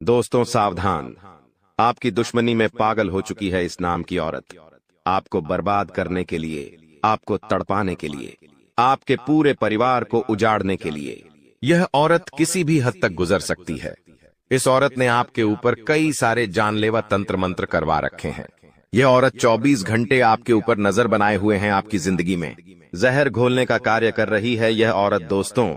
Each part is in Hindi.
दोस्तों सावधान, आपकी दुश्मनी में पागल हो चुकी है इस नाम की औरत। आपको बर्बाद करने के लिए, आपको तड़पाने के लिए, आपके पूरे परिवार को उजाड़ने के लिए यह औरत किसी भी हद तक गुजर सकती है। इस औरत ने आपके ऊपर कई सारे जानलेवा तंत्र मंत्र करवा रखे हैं। यह औरत 24 घंटे आपके ऊपर नजर बनाए हुए हैं, आपकी जिंदगी में जहर घोलने का कार्य कर रही है यह औरत। दोस्तों,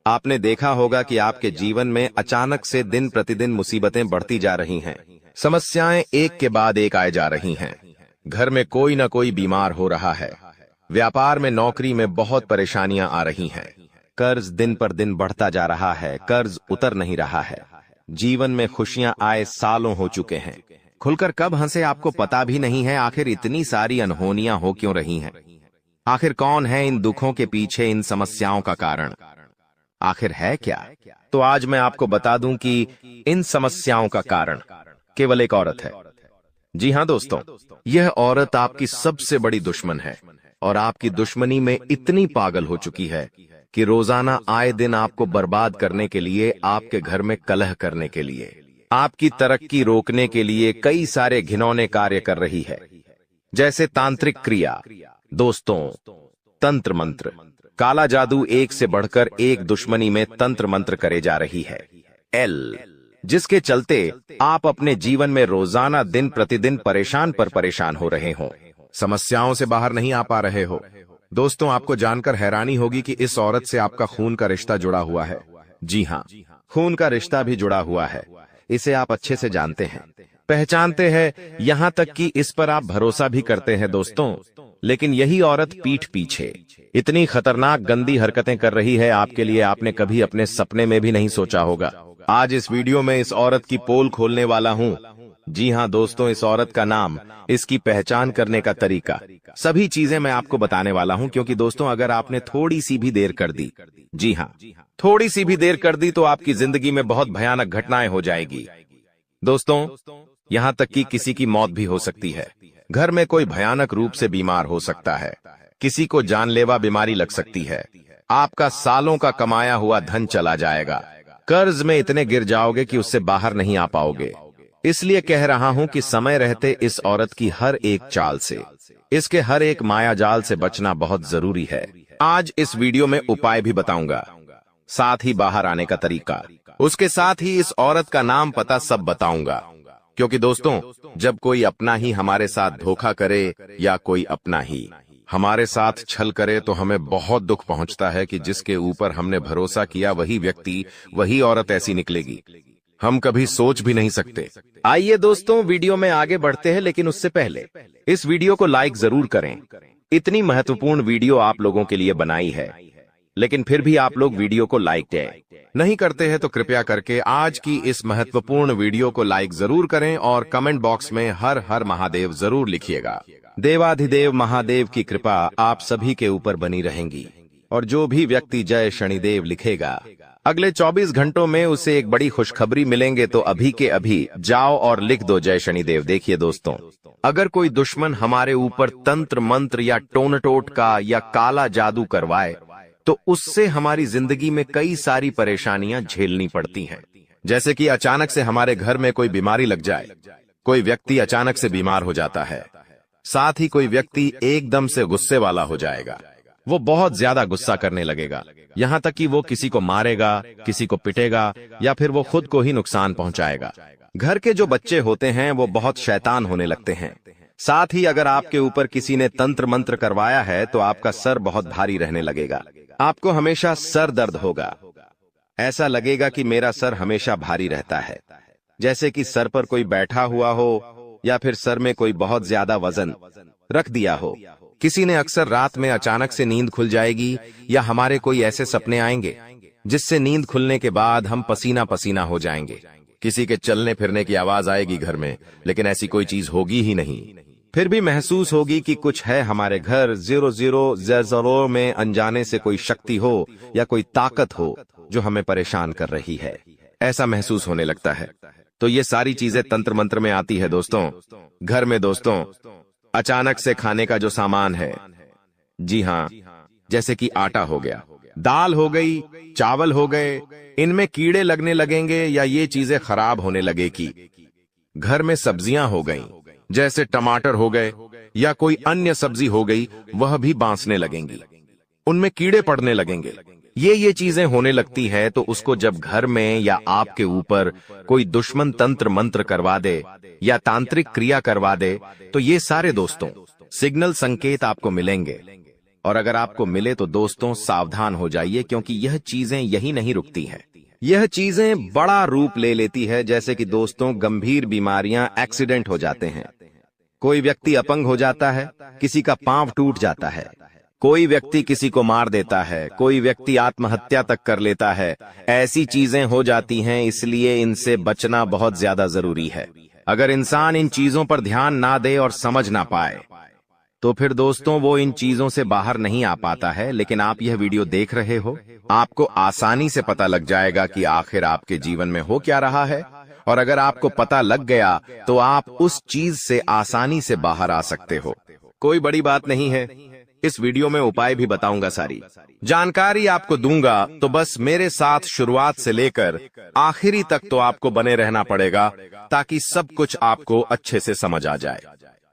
आपने देखा होगा कि आपके जीवन में अचानक से दिन प्रतिदिन मुसीबतें बढ़ती जा रही हैं। समस्याएं एक के बाद एक आए जा रही हैं। घर में कोई न कोई बीमार हो रहा है। व्यापार में, नौकरी में बहुत परेशानियां आ रही हैं। कर्ज दिन पर दिन बढ़ता जा रहा है, कर्ज उतर नहीं रहा है। जीवन में खुशियां आए सालों हो चुके हैं। खुलकर कब हंसे आपको पता भी नहीं है। आखिर इतनी सारी अनहोनियां हो क्यों रही हैं? आखिर कौन है इन दुखों के पीछे, इन समस्याओं का कारण आखिर है क्या? तो आज मैं आपको बता दूं कि इन समस्याओं का कारण केवल एक औरत है। जी हां दोस्तों, यह औरत आपकी सबसे बड़ी दुश्मन है और आपकी दुश्मनी में इतनी पागल हो चुकी है कि रोजाना आए दिन आपको बर्बाद करने के लिए, आपके घर में कलह करने के लिए, आपकी तरक्की रोकने के लिए कई सारे घिनौने कार्य कर रही है। जैसे तांत्रिक क्रिया, दोस्तों, तंत्र मंत्र, काला जादू, एक से बढ़कर एक दुश्मनी में तंत्र मंत्र करे जा रही है। जिसके चलते आप अपने जीवन में रोजाना दिन प्रतिदिन परेशान पर परेशान हो रहे हो, समस्याओं से बाहर नहीं आ पा रहे हो। दोस्तों, आपको जानकर हैरानी होगी कि इस औरत से आपका खून का रिश्ता जुड़ा हुआ है। जी हां, खून का रिश्ता भी जुड़ा हुआ है। इसे आप अच्छे से जानते हैं, पहचानते हैं, यहां तक कि इस पर आप भरोसा भी करते हैं दोस्तों। लेकिन यही औरत पीठ पीछे इतनी खतरनाक गंदी हरकतें कर रही है आपके लिए, आपने कभी अपने सपने में भी नहीं सोचा होगा। आज इस वीडियो में इस औरत की पोल खोलने वाला हूं। जी हां दोस्तों, इस औरत का नाम, इसकी पहचान करने का तरीका, सभी चीजें मैं आपको बताने वाला हूं। क्योंकि दोस्तों, अगर आपने थोड़ी सी भी देर कर दी, जी हां, थोड़ी सी भी देर कर दी, तो आपकी जिंदगी में बहुत भयानक घटनाएं हो जाएगी। दोस्तों, यहां तक कि किसी की मौत भी हो सकती है। घर में कोई भयानक रूप से बीमार हो सकता है। किसी को जानलेवा बीमारी लग सकती है। आपका सालों का कमाया हुआ धन चला जाएगा। कर्ज में इतने गिर जाओगे कि उससे बाहर नहीं आ पाओगे। इसलिए कह रहा हूं कि समय रहते इस औरत की हर एक चाल से, इसके हर एक माया जाल से बचना बहुत जरूरी है। आज इस वीडियो में उपाय भी बताऊंगा, साथ ही बाहर आने का तरीका, उसके साथ ही इस औरत का नाम, पता सब बताऊंगा। क्योंकि दोस्तों, जब कोई अपना ही हमारे साथ धोखा करे या कोई अपना ही हमारे साथ छल करे, तो हमें बहुत दुख पहुंचता है कि जिसके ऊपर हमने भरोसा किया वही व्यक्ति, वही औरत ऐसी निकलेगी। हम कभी सोच भी नहीं सकते। आइए दोस्तों, वीडियो में आगे बढ़ते हैं, लेकिन उससे पहले इस वीडियो को लाइक जरूर करें। इतनी महत्वपूर्ण वीडियो आप लोगों के लिए बनाई है, लेकिन फिर भी आप लोग वीडियो को लाइक नहीं करते हैं। तो कृपया करके आज की इस महत्वपूर्ण वीडियो को लाइक जरूर करें और कमेंट बॉक्स में हर हर महादेव जरूर लिखिएगा। देवाधिदेव महादेव की कृपा आप सभी के ऊपर बनी रहेंगी और जो भी व्यक्ति जय शनिदेव लिखेगा, अगले 24 घंटों में उसे एक बड़ी खुशखबरी मिलेंगे। तो अभी के अभी जाओ और लिख दो जय शनिदेव। देखिए दोस्तों, अगर कोई दुश्मन हमारे ऊपर तंत्र मंत्र या टोनटोट का या काला जादू करवाए, तो उससे हमारी जिंदगी में कई सारी परेशानियां झेलनी पड़ती हैं। जैसे कि अचानक से हमारे घर में कोई बीमारी लग जाए, कोई व्यक्ति अचानक से बीमार हो जाता है, साथ ही कोई व्यक्ति एकदम से गुस्से वाला हो जाएगा। वो बहुत ज्यादा गुस्सा करने लगेगा, यहां तक कि वो किसी को मारेगा, किसी को पिटेगा या फिर वो खुद को ही नुकसान पहुंचाएगा। घर के जो बच्चे होते हैं वो बहुत शैतान होने लगते हैं। साथ ही अगर आपके ऊपर किसी ने तंत्र मंत्र करवाया है, तो आपका सर बहुत भारी रहने लगेगा। आपको हमेशा सर दर्द होगा। ऐसा लगेगा कि मेरा सर हमेशा भारी रहता है, जैसे कि सर पर कोई बैठा हुआ हो या फिर सर में कोई बहुत ज्यादा वजन रख दिया हो। किसी ने अक्सर रात में अचानक से नींद खुल जाएगी या हमारे कोई ऐसे सपने आएंगे जिससे नींद खुलने के बाद हम पसीना पसीना हो जाएंगे। किसी के चलने फिरने की आवाज आएगी घर में, लेकिन ऐसी कोई चीज होगी ही नहीं। फिर भी महसूस होगी कि कुछ है हमारे घर। 0000 में अनजाने से कोई शक्ति हो या कोई ताकत हो जो हमें परेशान कर रही है, ऐसा महसूस होने लगता है। तो ये सारी चीजें तंत्र मंत्र में आती है दोस्तों। घर में दोस्तों, अचानक से खाने का जो सामान है, जी हां, जैसे कि आटा हो गया, दाल हो गई, चावल हो गए, इनमें कीड़े लगने लगेंगे या ये चीजें खराब होने लगेगी। घर में सब्जियां हो गईं, जैसे टमाटर हो गए या कोई अन्य सब्जी हो गई, वह भी बांसने लगेंगी, उनमें कीड़े पड़ने लगेंगे। ये चीजें होने लगती है तो उसको जब घर में या आपके ऊपर कोई दुश्मन तंत्र मंत्र करवा दे या तांत्रिक क्रिया करवा दे, तो ये सारे दोस्तों सिग्नल संकेत आपको मिलेंगे। और अगर आपको मिले तो दोस्तों सावधान हो जाइए, क्योंकि यह चीजें यही नहीं रुकती हैं। यह चीजें बड़ा रूप ले लेती है, जैसे कि दोस्तों गंभीर बीमारियां, एक्सीडेंट हो जाते हैं, कोई व्यक्ति अपंग हो जाता है, किसी का पांव टूट जाता है, कोई व्यक्ति किसी को मार देता है, कोई व्यक्ति आत्महत्या तक कर लेता है। ऐसी चीजें हो जाती हैं, इसलिए इनसे बचना बहुत ज्यादा जरूरी है। अगर इंसान इन चीजों पर ध्यान ना दे और समझ ना पाए तो फिर दोस्तों वो इन चीजों से बाहर नहीं आ पाता है। लेकिन आप यह वीडियो देख रहे हो, आपको आसानी से पता लग जाएगा कि आखिर आपके जीवन में हो क्या रहा है। और अगर आपको पता लग गया तो आप उस चीज से आसानी से बाहर आ सकते हो। कोई बड़ी बात नहीं है, इस वीडियो में उपाय भी बताऊंगा, सारी जानकारी आपको दूंगा। तो बस मेरे साथ शुरुआत से लेकर आखिरी तक तो आपको बने रहना पड़ेगा, ताकि सब कुछ आपको अच्छे से समझ आ जाए।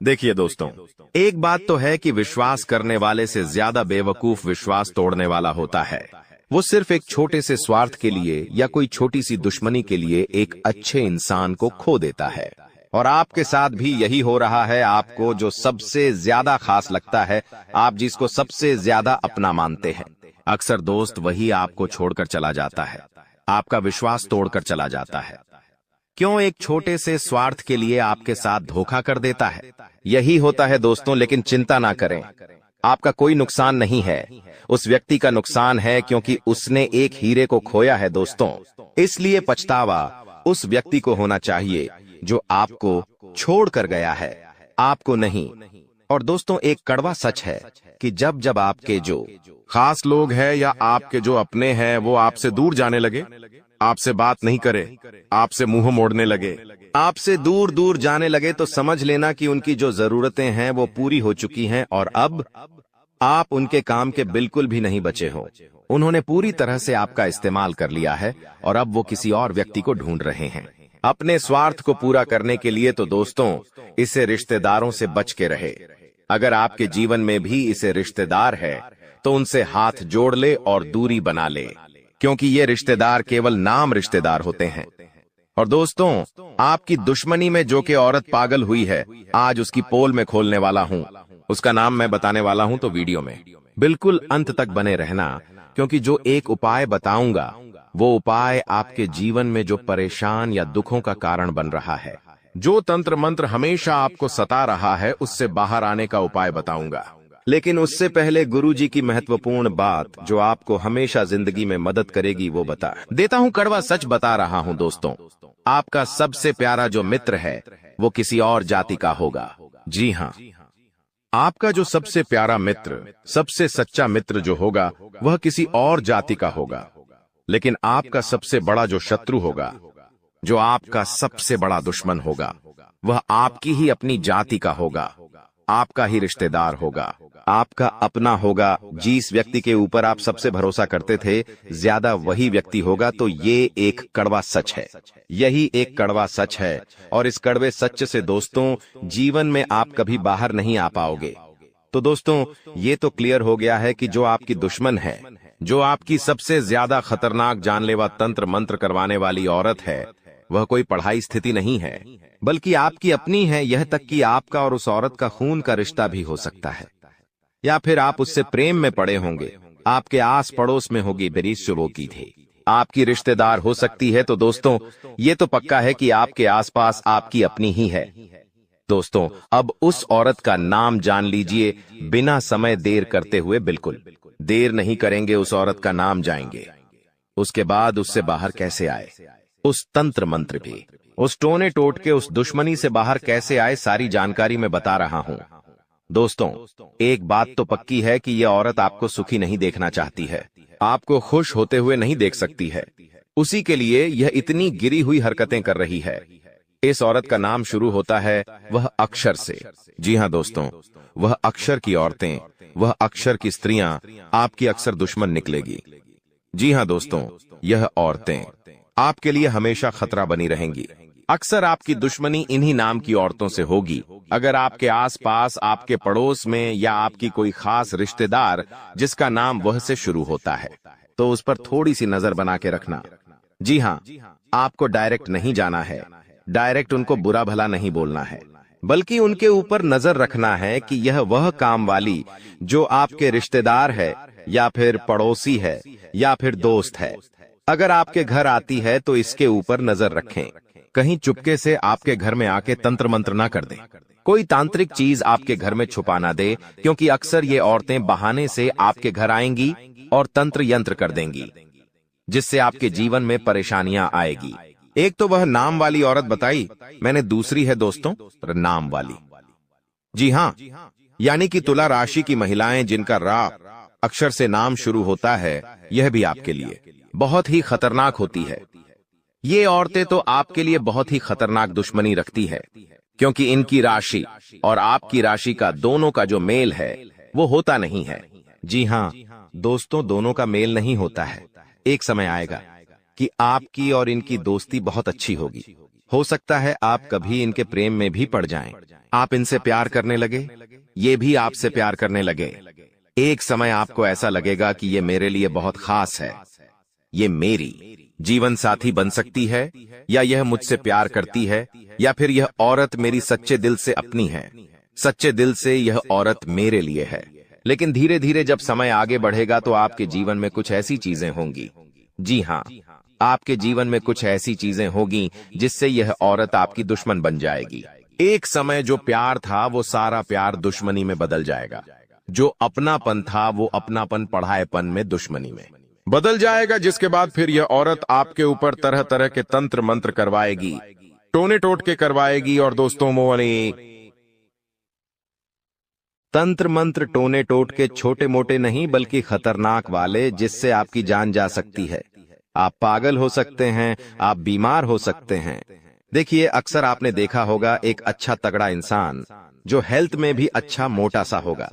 देखिए दोस्तों, एक बात तो है कि विश्वास करने वाले से ज्यादा बेवकूफ विश्वास तोड़ने वाला होता है। वो सिर्फ एक छोटे से स्वार्थ के लिए या कोई छोटी सी दुश्मनी के लिए एक अच्छे इंसान को खो देता है। और आपके साथ भी यही हो रहा है। आपको जो सबसे ज्यादा खास लगता है, आप जिसको सबसे ज्यादा अपना मानते हैं, अक्सर दोस्त वही आपको छोड़कर चला जाता है, आपका विश्वास तोड़कर चला जाता है। क्यों? एक छोटे से स्वार्थ के लिए आपके साथ धोखा कर देता है। यही होता है दोस्तों। लेकिन चिंता ना करें, आपका कोई नुकसान नहीं है, उस व्यक्ति का नुकसान है, क्योंकि उसने एक हीरे को खोया है दोस्तों। इसलिए पछतावा उस व्यक्ति को होना चाहिए जो आपको छोड़ कर गया है, आपको नहीं। और दोस्तों एक कड़वा सच है कि जब जब आपके जो खास लोग हैं या आपके जो अपने हैं वो आपसे दूर जाने लगे, आपसे बात नहीं करे, आपसे मुंह मोड़ने लगे, आपसे दूर दूर जाने लगे, तो समझ लेना कि उनकी जो जरूरतें हैं वो पूरी हो चुकी हैं और अब आप उनके काम के बिल्कुल भी नहीं बचे हो। उन्होंने पूरी तरह से आपका इस्तेमाल कर लिया है और अब वो किसी और व्यक्ति को ढूंढ रहे हैं अपने स्वार्थ को पूरा करने के लिए। तो दोस्तों इसे रिश्तेदारों से बच के रहे। अगर आपके जीवन में भी इसे रिश्तेदार है तो उनसे हाथ जोड़ ले और दूरी बना ले, क्योंकि ये रिश्तेदार केवल नाम रिश्तेदार होते हैं। और दोस्तों आपकी दुश्मनी में जो कि औरत पागल हुई है, आज उसकी पोल में खोलने वाला हूं, उसका नाम मैं बताने वाला हूं। तो वीडियो में बिल्कुल अंत तक बने रहना, क्योंकि जो एक उपाय बताऊंगा वो उपाय आपके जीवन में जो परेशान या दुखों का कारण बन रहा है, जो तंत्र मंत्र हमेशा आपको सता रहा है, उससे बाहर आने का उपाय बताऊंगा। लेकिन उससे पहले गुरुजी की महत्वपूर्ण बात जो आपको हमेशा जिंदगी में मदद करेगी वो बता देता हूं। कड़वा सच बता रहा हूं दोस्तों, आपका सबसे प्यारा जो मित्र है वो किसी और जाति का होगा। जी हाँ, आपका जो सबसे प्यारा मित्र, सबसे सच्चा मित्र जो होगा वह किसी और जाति का होगा। लेकिन आपका सबसे बड़ा जो शत्रु होगा, जो आपका सबसे बड़ा दुश्मन होगा, वह आपकी ही अपनी जाति का होगा, आपका ही रिश्तेदार होगा, आपका अपना होगा। जिस व्यक्ति के ऊपर आप सबसे भरोसा करते थे, ज्यादा वही व्यक्ति होगा। तो ये एक कड़वा सच है, यही एक कड़वा सच है। और इस कड़वे सच से दोस्तों जीवन में आप कभी बाहर नहीं आ पाओगे। तो दोस्तों ये तो क्लियर हो गया है कि जो आपकी दुश्मन है, जो आपकी सबसे ज्यादा खतरनाक जानलेवा तंत्र मंत्र करवाने वाली औरत है, वह कोई पढ़ाई स्थिति नहीं है, बल्कि आपकी अपनी है। यह तक कि आपका और उस औरत का खून का रिश्ता भी हो सकता है, या फिर आप उससे प्रेम में पड़े होंगे, आपके आस पड़ोस में होगी बेरिशुबो की थी, आपकी रिश्तेदार हो सकती है। तो दोस्तों ये तो पक्का है कि आपके आसपास आपकी अपनी ही है। दोस्तों अब उस औरत का नाम जान लीजिए, बिना समय देर करते हुए। बिल्कुल देर नहीं करेंगे, उस औरत का नाम जाएंगे। उसके बाद उससे बाहर कैसे आए, उस तंत्र मंत्र भी, उस टोने टोटके, उस दुश्मनी से बाहर कैसे आए, सारी जानकारी मैं बता रहा हूं। दोस्तों एक बात तो पक्की है कि यह औरत आपको सुखी नहीं देखना चाहती है, आपको खुश होते हुए नहीं देख सकती है। उसी के लिए यह इतनी गिरी हुई हरकतें कर रही है। इस औरत का नाम शुरू होता है वह अक्षर से। जी हाँ दोस्तों, वह अक्षर की औरतें, वह अक्षर की स्त्रियां आपकी अक्सर दुश्मन निकलेगी। जी हाँ दोस्तों, यह औरतें आपके लिए हमेशा खतरा बनी रहेंगी। अक्सर आपकी दुश्मनी इन्हीं नाम की औरतों से होगी। अगर आपके आसपास, आपके पड़ोस में या आपकी कोई खास रिश्तेदार जिसका नाम वह से शुरू होता है, तो उस पर थोड़ी सी नजर बना के रखना। जी हाँ, आपको डायरेक्ट नहीं जाना है, डायरेक्ट उनको बुरा भला नहीं बोलना है, बल्कि उनके ऊपर नजर रखना है कि यह वह काम वाली जो आपके रिश्तेदार है या फिर पड़ोसी है या फिर दोस्त है, अगर आपके घर आती है तो इसके ऊपर नजर रखें। कहीं चुपके से आपके घर में आके तंत्र मंत्र ना कर दें, कोई तांत्रिक चीज आपके घर में छुपा ना दे, क्योंकि अक्सर ये औरतें बहाने से आपके घर आएंगी और तंत्र यंत्र कर देंगी, जिससे आपके जीवन में परेशानियां आएगी। एक तो वह नाम वाली औरत बताई, मैंने दूसरी है दोस्तों नाम वाली। जी हाँ, यानी कि तुला राशि की महिलाएं जिनका रा अक्षर से नाम शुरू होता है, यह भी आपके लिए बहुत ही खतरनाक होती है। ये औरतें तो आपके लिए बहुत ही खतरनाक दुश्मनी रखती है, क्योंकि इनकी राशि और आपकी राशि का दोनों का जो मेल है वो होता नहीं है। जी हाँ दोस्तों, दोनों का मेल नहीं होता है। एक समय आएगा कि आपकी और इनकी दोस्ती बहुत अच्छी होगी। हो सकता है आप कभी इनके प्रेम में भी पड़ जाएं। आप इनसे प्यार करने लगे, ये भी आपसे प्यार करने लगे। एक समय आपको ऐसा लगेगा कि ये मेरे लिए बहुत खास है, ये मेरी जीवन साथी बन सकती है, या यह मुझसे प्यार करती है, या फिर यह औरत मेरी सच्चे दिल से अपनी है, सच्चे दिल से यह औरत मेरे लिए है। लेकिन धीरे धीरे जब समय आगे बढ़ेगा तो आपके जीवन में कुछ ऐसी चीजें होंगी, जी हाँ, आपके जीवन में कुछ ऐसी चीजें होगी जिससे यह औरत आपकी दुश्मन बन जाएगी। एक समय जो प्यार था वो सारा प्यार दुश्मनी में बदल जाएगा। जो अपनापन था वो अपनापन पढ़ाएपन में दुश्मनी में बदल जाएगा, जिसके बाद फिर यह औरत आपके ऊपर तरह तरह के तंत्र मंत्र करवाएगी, टोने टोटके करवाएगी। और दोस्तों मोनी तंत्र मंत्र टोने टोटके छोटे मोटे नहीं बल्कि खतरनाक वाले, जिससे आपकी जान जा सकती है। आप पागल हो सकते हैं, आप बीमार हो सकते हैं। देखिए, अक्सर आपने देखा होगा एक अच्छा तगड़ा इंसान जो हेल्थ में भी अच्छा मोटा सा होगा,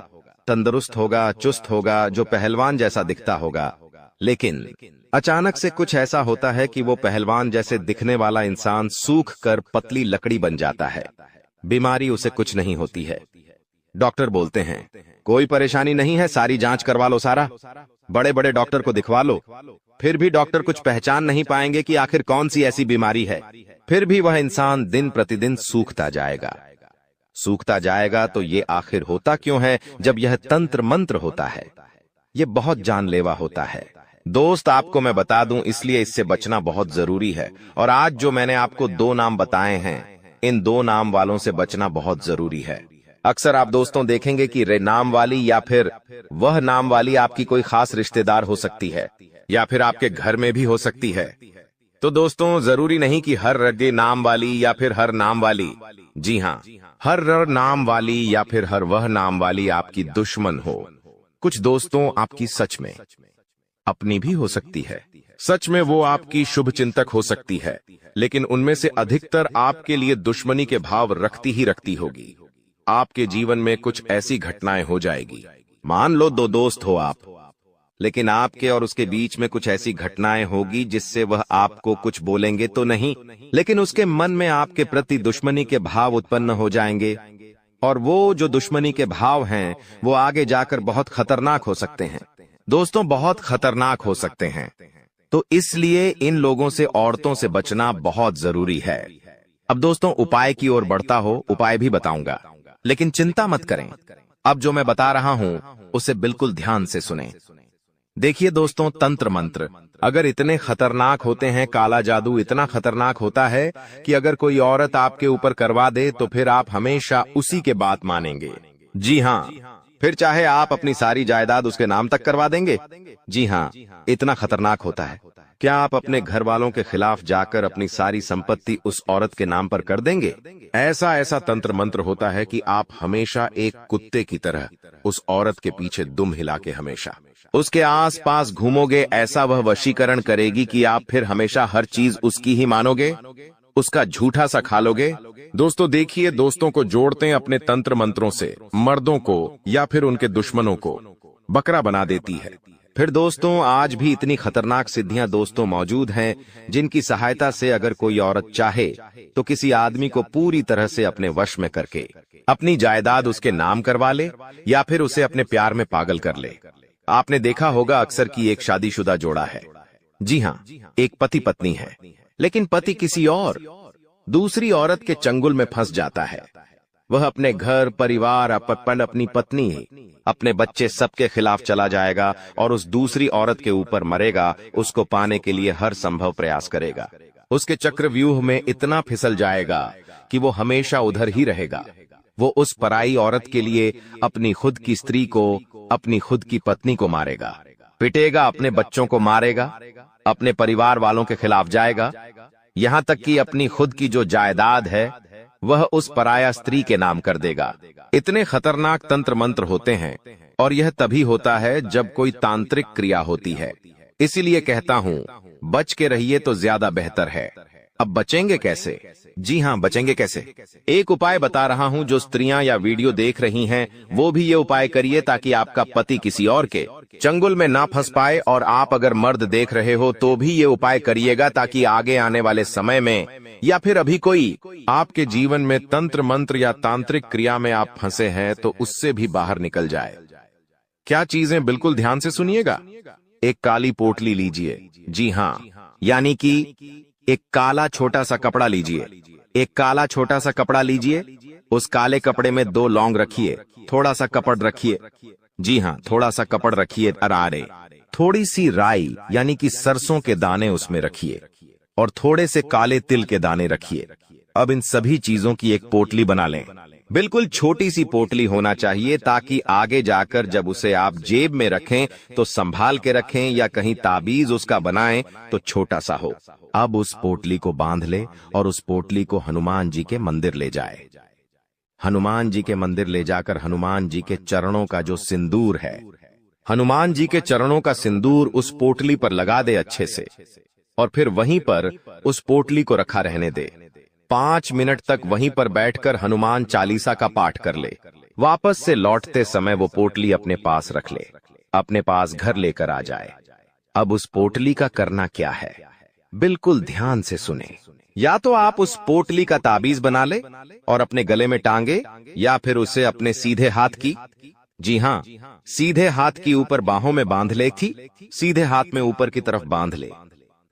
तंदुरुस्त होगा, चुस्त होगा, जो पहलवान जैसा दिखता होगा, लेकिन अचानक से कुछ ऐसा होता है कि वो पहलवान जैसे दिखने वाला इंसान सूख कर पतली लकड़ी बन जाता है। बीमारी उसे कुछ नहीं होती है। डॉक्टर बोलते हैं कोई परेशानी नहीं है, सारी जांच करवा लो, सारा बड़े बड़े डॉक्टर को दिखवा लो, फिर भी डॉक्टर कुछ पहचान नहीं पाएंगे कि आखिर कौन सी ऐसी बीमारी है। फिर भी वह इंसान दिन प्रतिदिन सूखता जाएगा, सूखता जाएगा। तो ये आखिर होता क्यों है? जब यह तंत्र मंत्र होता है, ये बहुत जानलेवा होता है। दोस्त, आपको मैं बता दूं, इसलिए इससे बचना बहुत जरूरी है। और आज जो मैंने आपको 2 नाम बताए हैं, इन 2 नाम वालों से बचना बहुत जरूरी है। अक्सर आप दोस्तों देखेंगे कि रे नाम वाली या फिर वह नाम वाली आपकी कोई खास रिश्तेदार हो सकती है, या फिर आपके घर में भी हो सकती है। तो दोस्तों, जरूरी नहीं कि हर रे नाम वाली या फिर हर नाम वाली, जी हाँ, हर र नाम वाली या फिर हर वह नाम वाली आपकी दुश्मन हो। कुछ दोस्तों आपकी सच में अपनी भी हो सकती है, सच में वो आपकी शुभ चिंतक हो सकती है, लेकिन उनमें से अधिकतर आपके लिए दुश्मनी के भाव रखती ही रखती होगी। आपके जीवन में कुछ ऐसी घटनाएं हो जाएगी, मान लो 2 दोस्त हो आप, लेकिन आपके और उसके बीच में कुछ ऐसी घटनाएं होगी जिससे वह आपको कुछ बोलेंगे तो नहीं, लेकिन उसके मन में आपके प्रति दुश्मनी के भाव उत्पन्न हो जाएंगे। और वो जो दुश्मनी के भाव हैं वो आगे जाकर बहुत खतरनाक हो सकते हैं। दोस्तों, बहुत खतरनाक हो सकते हैं। तो इसलिए इन लोगों से, औरतों से बचना बहुत जरूरी है। अब दोस्तों, उपाय की ओर बढ़ता हो, उपाय भी बताऊंगा, लेकिन चिंता मत करें। अब जो मैं बता रहा हूं उसे बिल्कुल ध्यान से सुनें। देखिए दोस्तों, तंत्र मंत्र अगर इतने खतरनाक होते हैं, काला जादू इतना खतरनाक होता है कि अगर कोई औरत आपके ऊपर करवा दे तो फिर आप हमेशा उसी के बात मानेंगे। जी हाँ, फिर चाहे आप अपनी सारी जायदाद उसके नाम तक करवा देंगे। जी हाँ, इतना खतरनाक होता है। क्या आप अपने घर वालों के खिलाफ जाकर अपनी सारी संपत्ति उस औरत के नाम पर कर देंगे? ऐसा ऐसा तंत्र मंत्र होता है कि आप हमेशा एक कुत्ते की तरह उस औरत के पीछे दुम हिला के हमेशा उसके आस पास घूमोगे। ऐसा वह वशीकरण करेगी कि आप फिर हमेशा हर चीज उसकी ही मानोगे, उसका झूठा सा खा लोगे। दोस्तों देखिए, दोस्तों को जोड़ते हैं अपने तंत्र मंत्रों से, मर्दों को या फिर उनके दुश्मनों को बकरा बना देती है। फिर दोस्तों, आज भी इतनी खतरनाक सिद्धियां दोस्तों मौजूद हैं जिनकी सहायता से अगर कोई औरत चाहे तो किसी आदमी को पूरी तरह से अपने वश में करके अपनी जायदाद उसके नाम करवा ले या फिर उसे अपने प्यार में पागल कर ले। आपने देखा होगा अक्सर कि एक शादीशुदा जोड़ा है, जी हाँ, एक पति पत्नी है, लेकिन पति किसी और दूसरी औरत के चंगुल में फंस जाता है। वह अपने घर परिवार, अपनी पत्नी, अपने बच्चे सबके खिलाफ चला जाएगा और उस दूसरी औरत के ऊपर मरेगा। उसको पाने के लिए हर संभव प्रयास करेगा। उसके चक्रव्यूह में इतना फिसल जाएगा कि वो हमेशा उधर ही रहेगा। वो उस पराई औरत के लिए अपनी खुद की स्त्री को, अपनी खुद की पत्नी को मारेगा, पिटेगा, अपने बच्चों को मारेगा, अपने परिवार वालों के खिलाफ जाएगा, यहाँ तक कि अपनी खुद की जो जायदाद है वह उस पराया स्त्री के नाम कर देगा। इतने खतरनाक तंत्र मंत्र होते हैं और यह तभी होता है जब कोई तांत्रिक क्रिया होती है। इसीलिए कहता हूँ, बच के रहिए तो ज्यादा बेहतर है। अब बचेंगे कैसे? जी हाँ, बचेंगे कैसे? एक उपाय बता रहा हूँ। जो स्त्रियां या वीडियो देख रही हैं वो भी ये उपाय करिए ताकि आपका पति किसी और के चंगुल में ना फंस पाए। और आप अगर मर्द देख रहे हो तो भी ये उपाय करिएगा ताकि आगे आने वाले समय में या फिर अभी कोई आपके जीवन में तंत्र मंत्र या तांत्रिक क्रिया में आप फंसे हैं तो उससे भी बाहर निकल जाए। क्या चीजें, बिल्कुल ध्यान से सुनिएगा। एक काली पोटली लीजिए, जी हाँ, यानी कि एक काला छोटा सा कपड़ा लीजिए। एक काला छोटा सा कपड़ा लीजिए, उस काले कपड़े में 2 लौंग रखिए, थोड़ा सा कपड़ रखिए, जी हाँ, थोड़ा सा कपड़ रखिए, अरारे, थोड़ी सी राई यानी कि सरसों के दाने उसमें रखिए और थोड़े से काले तिल के दाने रखिए। अब इन सभी चीजों की एक पोटली बना लें। बिल्कुल छोटी सी पोटली होना चाहिए ताकि आगे जाकर जब उसे आप जेब में रखें तो संभाल के रखें, या कहीं ताबीज उसका बनाएं तो छोटा सा हो। अब उस पोटली को बांध ले और उस पोटली को हनुमान जी के मंदिर ले जाए। हनुमान जी के मंदिर ले जाकर हनुमान जी के चरणों का जो सिंदूर है, हनुमान जी के चरणों का सिंदूर उस पोटली पर लगा दे अच्छे से और फिर वहीं पर उस पोटली को रखा रहने दे। 5 मिनट तक वहीं पर बैठकर हनुमान चालीसा का पाठ कर ले। वापस से लौटते समय वो पोटली अपने पास रख ले, अपने पास घर लेकर आ जाए। अब उस पोटली का करना क्या है, बिल्कुल ध्यान से सुने। या तो आप उस पोटली का ताबीज बना ले और अपने गले में टांगे, या फिर उसे अपने सीधे हाथ की, जी हाँ, सीधे हाथ की ऊपर बाहों में बांध ले थी, सीधे हाथ में ऊपर की तरफ बांध ले,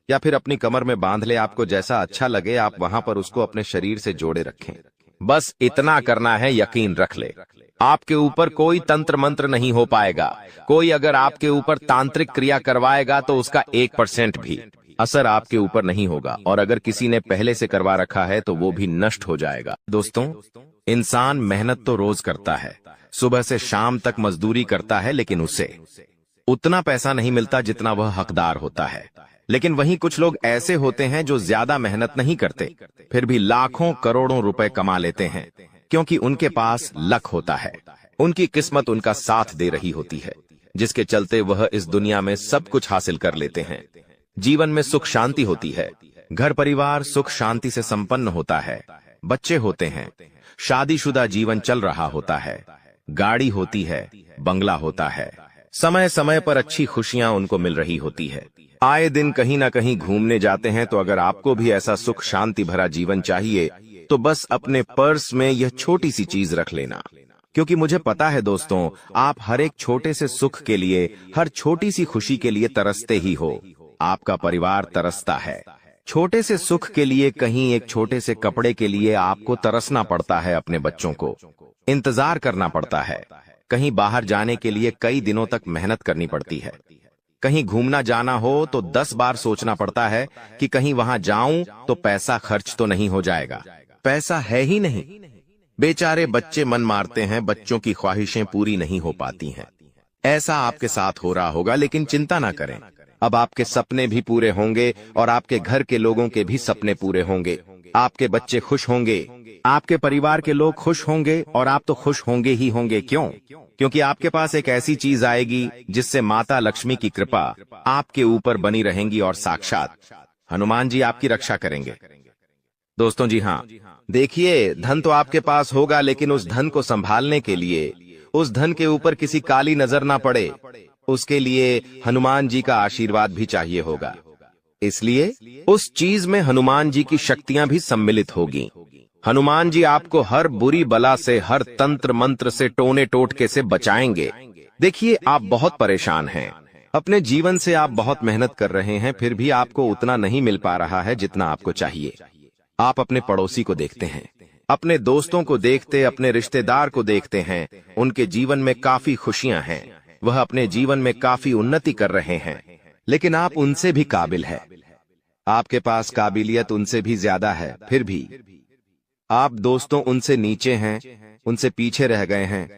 या फिर अपनी कमर में बांध ले। आपको जैसा अच्छा लगे आप वहां पर उसको अपने शरीर से जोड़े रखें। बस इतना करना है, यकीन रख ले, आपके ऊपर कोई तंत्र मंत्र नहीं हो पाएगा। कोई अगर आपके ऊपर तांत्रिक क्रिया करवाएगा तो उसका 1% भी असर आपके ऊपर नहीं होगा, और अगर किसी ने पहले से करवा रखा है तो वो भी नष्ट हो जाएगा। दोस्तों, इंसान मेहनत तो रोज करता है, सुबह से शाम तक मजदूरी करता है, लेकिन उसे उतना पैसा नहीं मिलता जितना वह हकदार होता है। लेकिन वहीं कुछ लोग ऐसे होते हैं जो ज्यादा मेहनत नहीं करते, फिर भी लाखों करोड़ों रुपए कमा लेते हैं, क्योंकि उनके पास लक होता है, उनकी किस्मत उनका साथ दे रही होती है, जिसके चलते वह इस दुनिया में सब कुछ हासिल कर लेते हैं। जीवन में सुख शांति होती है, घर परिवार सुख शांति से संपन्न होता है, बच्चे होते हैं, शादीशुदा जीवन चल रहा होता है, गाड़ी होती है, बंगला होता है, समय समय पर अच्छी खुशियां उनको मिल रही होती है, आए दिन कहीं ना कहीं घूमने जाते हैं। तो अगर आपको भी ऐसा सुख शांति भरा जीवन चाहिए तो बस अपने पर्स में यह छोटी सी चीज रख लेना, क्योंकि मुझे पता है दोस्तों, आप हर एक छोटे से सुख के लिए, हर छोटी सी खुशी के लिए तरसते ही हो। आपका परिवार तरसता है, छोटे से सुख के लिए, कहीं एक छोटे से कपड़े के लिए आपको तरसना पड़ता है, अपने बच्चों को इंतजार करना पड़ता है, कहीं बाहर जाने के लिए कई दिनों तक मेहनत करनी पड़ती है, कहीं घूमना जाना हो तो 10 बार सोचना पड़ता है कि कहीं वहां जाऊं तो पैसा खर्च तो नहीं हो जाएगा, पैसा है ही नहीं। बेचारे बच्चे मन मारते हैं, बच्चों की ख्वाहिशें पूरी नहीं हो पाती हैं। ऐसा आपके साथ हो रहा होगा, लेकिन चिंता ना करें, अब आपके सपने भी पूरे होंगे और आपके घर के लोगों के भी सपने पूरे होंगे। आपके बच्चे खुश होंगे, आपके परिवार के लोग खुश होंगे, और आप तो खुश होंगे ही होंगे। क्यों? क्योंकि आपके पास एक ऐसी चीज आएगी जिससे माता लक्ष्मी की कृपा आपके ऊपर बनी रहेंगी और साक्षात हनुमान जी आपकी रक्षा करेंगे। दोस्तों, जी हाँ, देखिए, धन तो आपके पास होगा, लेकिन उस धन को संभालने के लिए उस धन के ऊपर किसी काली नजर ना पड़े, उसके लिए हनुमान जी का आशीर्वाद भी चाहिए होगा। इसलिए उस चीज में हनुमान जी की शक्तियां भी सम्मिलित होगी। हनुमान जी आपको हर बुरी बला से, हर तंत्र मंत्र से, टोने टोटके से बचाएंगे। देखिए, आप बहुत परेशान हैं, अपने जीवन से आप बहुत मेहनत कर रहे हैं, फिर भी आपको उतना नहीं मिल पा रहा है जितना आपको चाहिए। आप अपने पड़ोसी को देखते हैं, अपने दोस्तों को देखते, अपने रिश्तेदार को देखते हैं, उनके जीवन में काफी खुशियां हैं, वह अपने जीवन में काफी उन्नति कर रहे हैं, लेकिन आप उनसे भी काबिल है, आपके पास काबिलियत उनसे भी ज्यादा है, फिर भी आप दोस्तों उनसे नीचे हैं, उनसे पीछे रह गए हैं।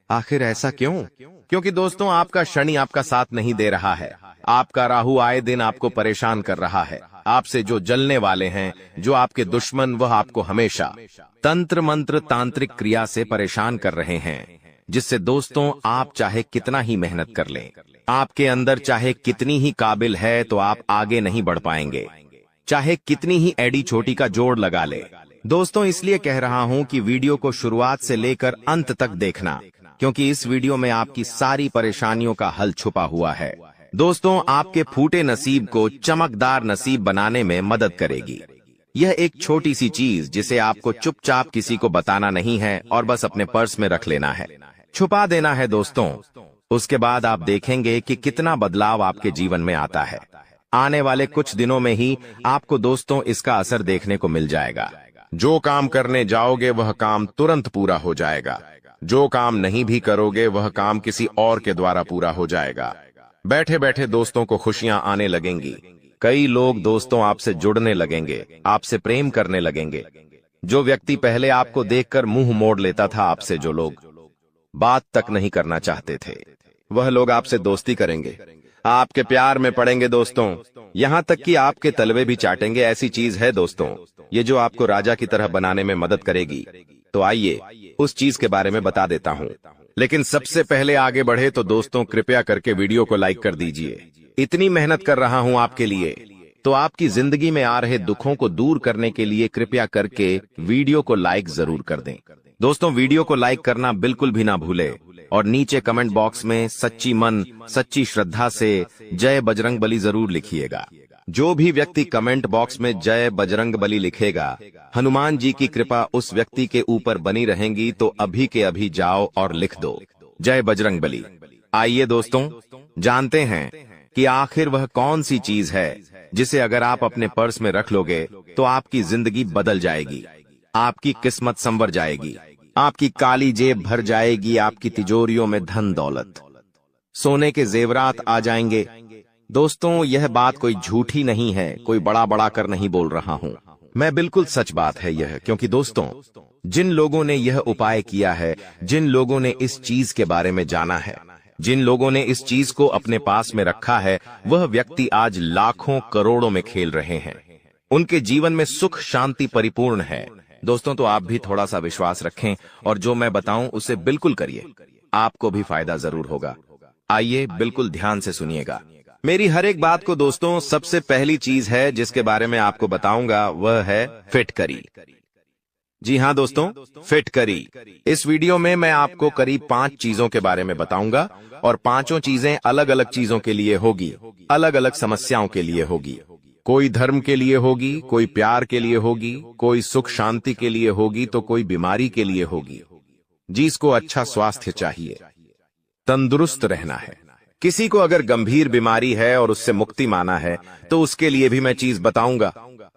आखिर ऐसा क्यों? क्योंकि दोस्तों, आपका शनि आपका साथ नहीं दे रहा है, आपका राहु आए दिन आपको परेशान कर रहा है। आपसे जो जलने वाले हैं, जो आपके दुश्मन, वह आपको हमेशा तंत्र मंत्र तांत्रिक क्रिया से परेशान कर रहे हैं, जिससे दोस्तों आप चाहे कितना ही मेहनत कर लें, आपके अंदर चाहे कितनी ही काबिल है, तो आप आगे नहीं बढ़ पाएंगे, चाहे कितनी ही एडी छोटी का जोड़ लगा ले। दोस्तों, इसलिए कह रहा हूं कि वीडियो को शुरुआत से लेकर अंत तक देखना, क्योंकि इस वीडियो में आपकी सारी परेशानियों का हल छुपा हुआ है। दोस्तों, आपके फूटे नसीब को चमकदार नसीब बनाने में मदद करेगी। यह एक छोटी सी चीज जिसे आपको चुपचाप किसी को बताना नहीं है और बस अपने पर्स में रख लेना है, छुपा देना है। दोस्तों, उसके बाद आप देखेंगे कि कितना बदलाव आपके जीवन में आता है। आने वाले कुछ दिनों में ही आपको दोस्तों इसका असर देखने को मिल जाएगा। जो काम करने जाओगे वह काम तुरंत पूरा हो जाएगा, जो काम नहीं भी करोगे वह काम किसी और के द्वारा पूरा हो जाएगा। बैठे बैठे दोस्तों को खुशियां आने लगेंगी, कई लोग दोस्तों आपसे जुड़ने लगेंगे, आपसे प्रेम करने लगेंगे। जो व्यक्ति पहले आपको देखकर मुंह मोड़ लेता था, आपसे जो लोग बात तक नहीं करना चाहते थे, वह लोग आपसे दोस्ती करेंगे, आपके प्यार में पड़ेंगे दोस्तों, यहाँ तक कि आपके तलवे भी चाटेंगे। ऐसी चीज है दोस्तों, ये जो आपको राजा की तरह बनाने में मदद करेगी। तो आइए उस चीज के बारे में बता देता हूँ, लेकिन सबसे पहले आगे बढ़े तो दोस्तों कृपया करके वीडियो को लाइक कर दीजिए। इतनी मेहनत कर रहा हूँ आपके लिए, तो आपकी जिंदगी में आ रहे दुखों को दूर करने के लिए कृपया करके वीडियो को लाइक जरूर कर दें। दोस्तों, वीडियो को लाइक करना बिल्कुल भी ना भूले और नीचे कमेंट बॉक्स में सच्ची मन, सच्ची श्रद्धा से जय बजरंगबली जरूर लिखिएगा। जो भी व्यक्ति कमेंट बॉक्स में जय बजरंगबली लिखेगा, हनुमान जी की कृपा उस व्यक्ति के ऊपर बनी रहेंगी। तो अभी के अभी जाओ और लिख दो जय बजरंगबली। आइए दोस्तों, जानते हैं कि आखिर वह कौन सी चीज है जिसे अगर आप अपने पर्स में रख लोगे तो आपकी जिंदगी बदल जाएगी, आपकी किस्मत संवर जाएगी, आपकी काली जेब भर जाएगी, आपकी तिजोरियों में धन दौलत, सोने के जेवरात आ जाएंगे। दोस्तों, यह बात कोई झूठी नहीं है, कोई बड़ा बड़ा कर नहीं बोल रहा हूँ मैं, बिल्कुल सच बात है यह। क्योंकि दोस्तों, जिन लोगों ने यह उपाय किया है, जिन लोगों ने इस चीज के बारे में जाना है, जिन लोगों ने इस चीज को अपने पास में रखा है, वह व्यक्ति आज लाखों करोड़ों में खेल रहे हैं, उनके जीवन में सुख शांति परिपूर्ण है। दोस्तों, तो आप भी थोड़ा सा विश्वास रखें और जो मैं बताऊं उसे बिल्कुल करिए, आपको भी फायदा जरूर होगा। आइए बिल्कुल ध्यान से सुनिएगा मेरी हर एक बात को। दोस्तों, सबसे पहली चीज है जिसके बारे में आपको बताऊंगा वह है फिटकरी। जी हाँ दोस्तों, फिटकरी। इस वीडियो में मैं आपको करीब 5 चीजों के बारे में बताऊंगा और पांचों चीजें अलग अलग चीजों के लिए होगी, अलग अलग समस्याओं के लिए होगी। कोई धर्म के लिए होगी, कोई प्यार के लिए होगी, कोई सुख शांति के लिए होगी, तो कोई बीमारी के लिए होगी। जिसको अच्छा स्वास्थ्य चाहिए, तंदुरुस्त रहना है, किसी को अगर गंभीर बीमारी है और उससे मुक्ति माना है, तो उसके लिए भी मैं चीज बताऊंगा।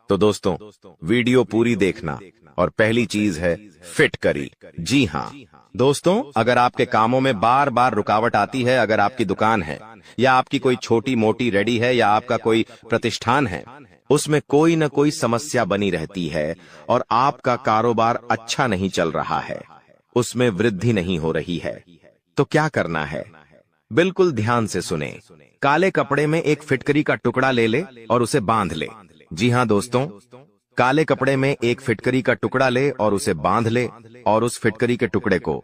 तो दोस्तों, वीडियो पूरी देखना। और पहली चीज है फिटकरी। जी हाँ दोस्तों, अगर आपके कामों में बार बार रुकावट आती है, अगर आपकी दुकान है या आपकी कोई छोटी मोटी रेडी है या आपका कोई प्रतिष्ठान है, उसमें कोई न कोई समस्या बनी रहती है और आपका कारोबार अच्छा नहीं चल रहा है, उसमें वृद्धि नहीं हो रही है, तो क्या करना है? बिल्कुल ध्यान से सुने। काले कपड़े में एक फिटकरी का टुकड़ा ले ले और उसे बांध ले। जी हाँ दोस्तों, काले कपड़े में एक फिटकरी का टुकड़ा ले और उसे बांध ले और उस फिटकरी के टुकड़े को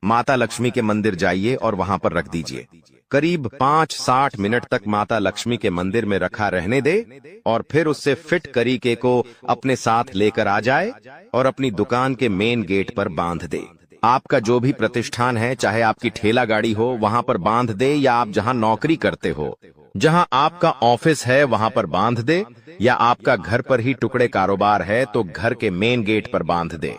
माता लक्ष्मी के मंदिर जाइए और वहां पर रख दीजिए। करीब 5-60 मिनट तक माता लक्ष्मी के मंदिर में रखा रहने दे और फिर उससे फिटकरी के को अपने साथ लेकर आ जाए और अपनी दुकान के मेन गेट पर बांध दे। आपका जो भी प्रतिष्ठान है, चाहे आपकी ठेला गाड़ी हो, वहां पर बांध दे, या आप जहां नौकरी करते हो, जहां आपका ऑफिस है वहां पर बांध दे, या आपका घर पर ही टुकड़े कारोबार है तो घर के मेन गेट पर बांध दे।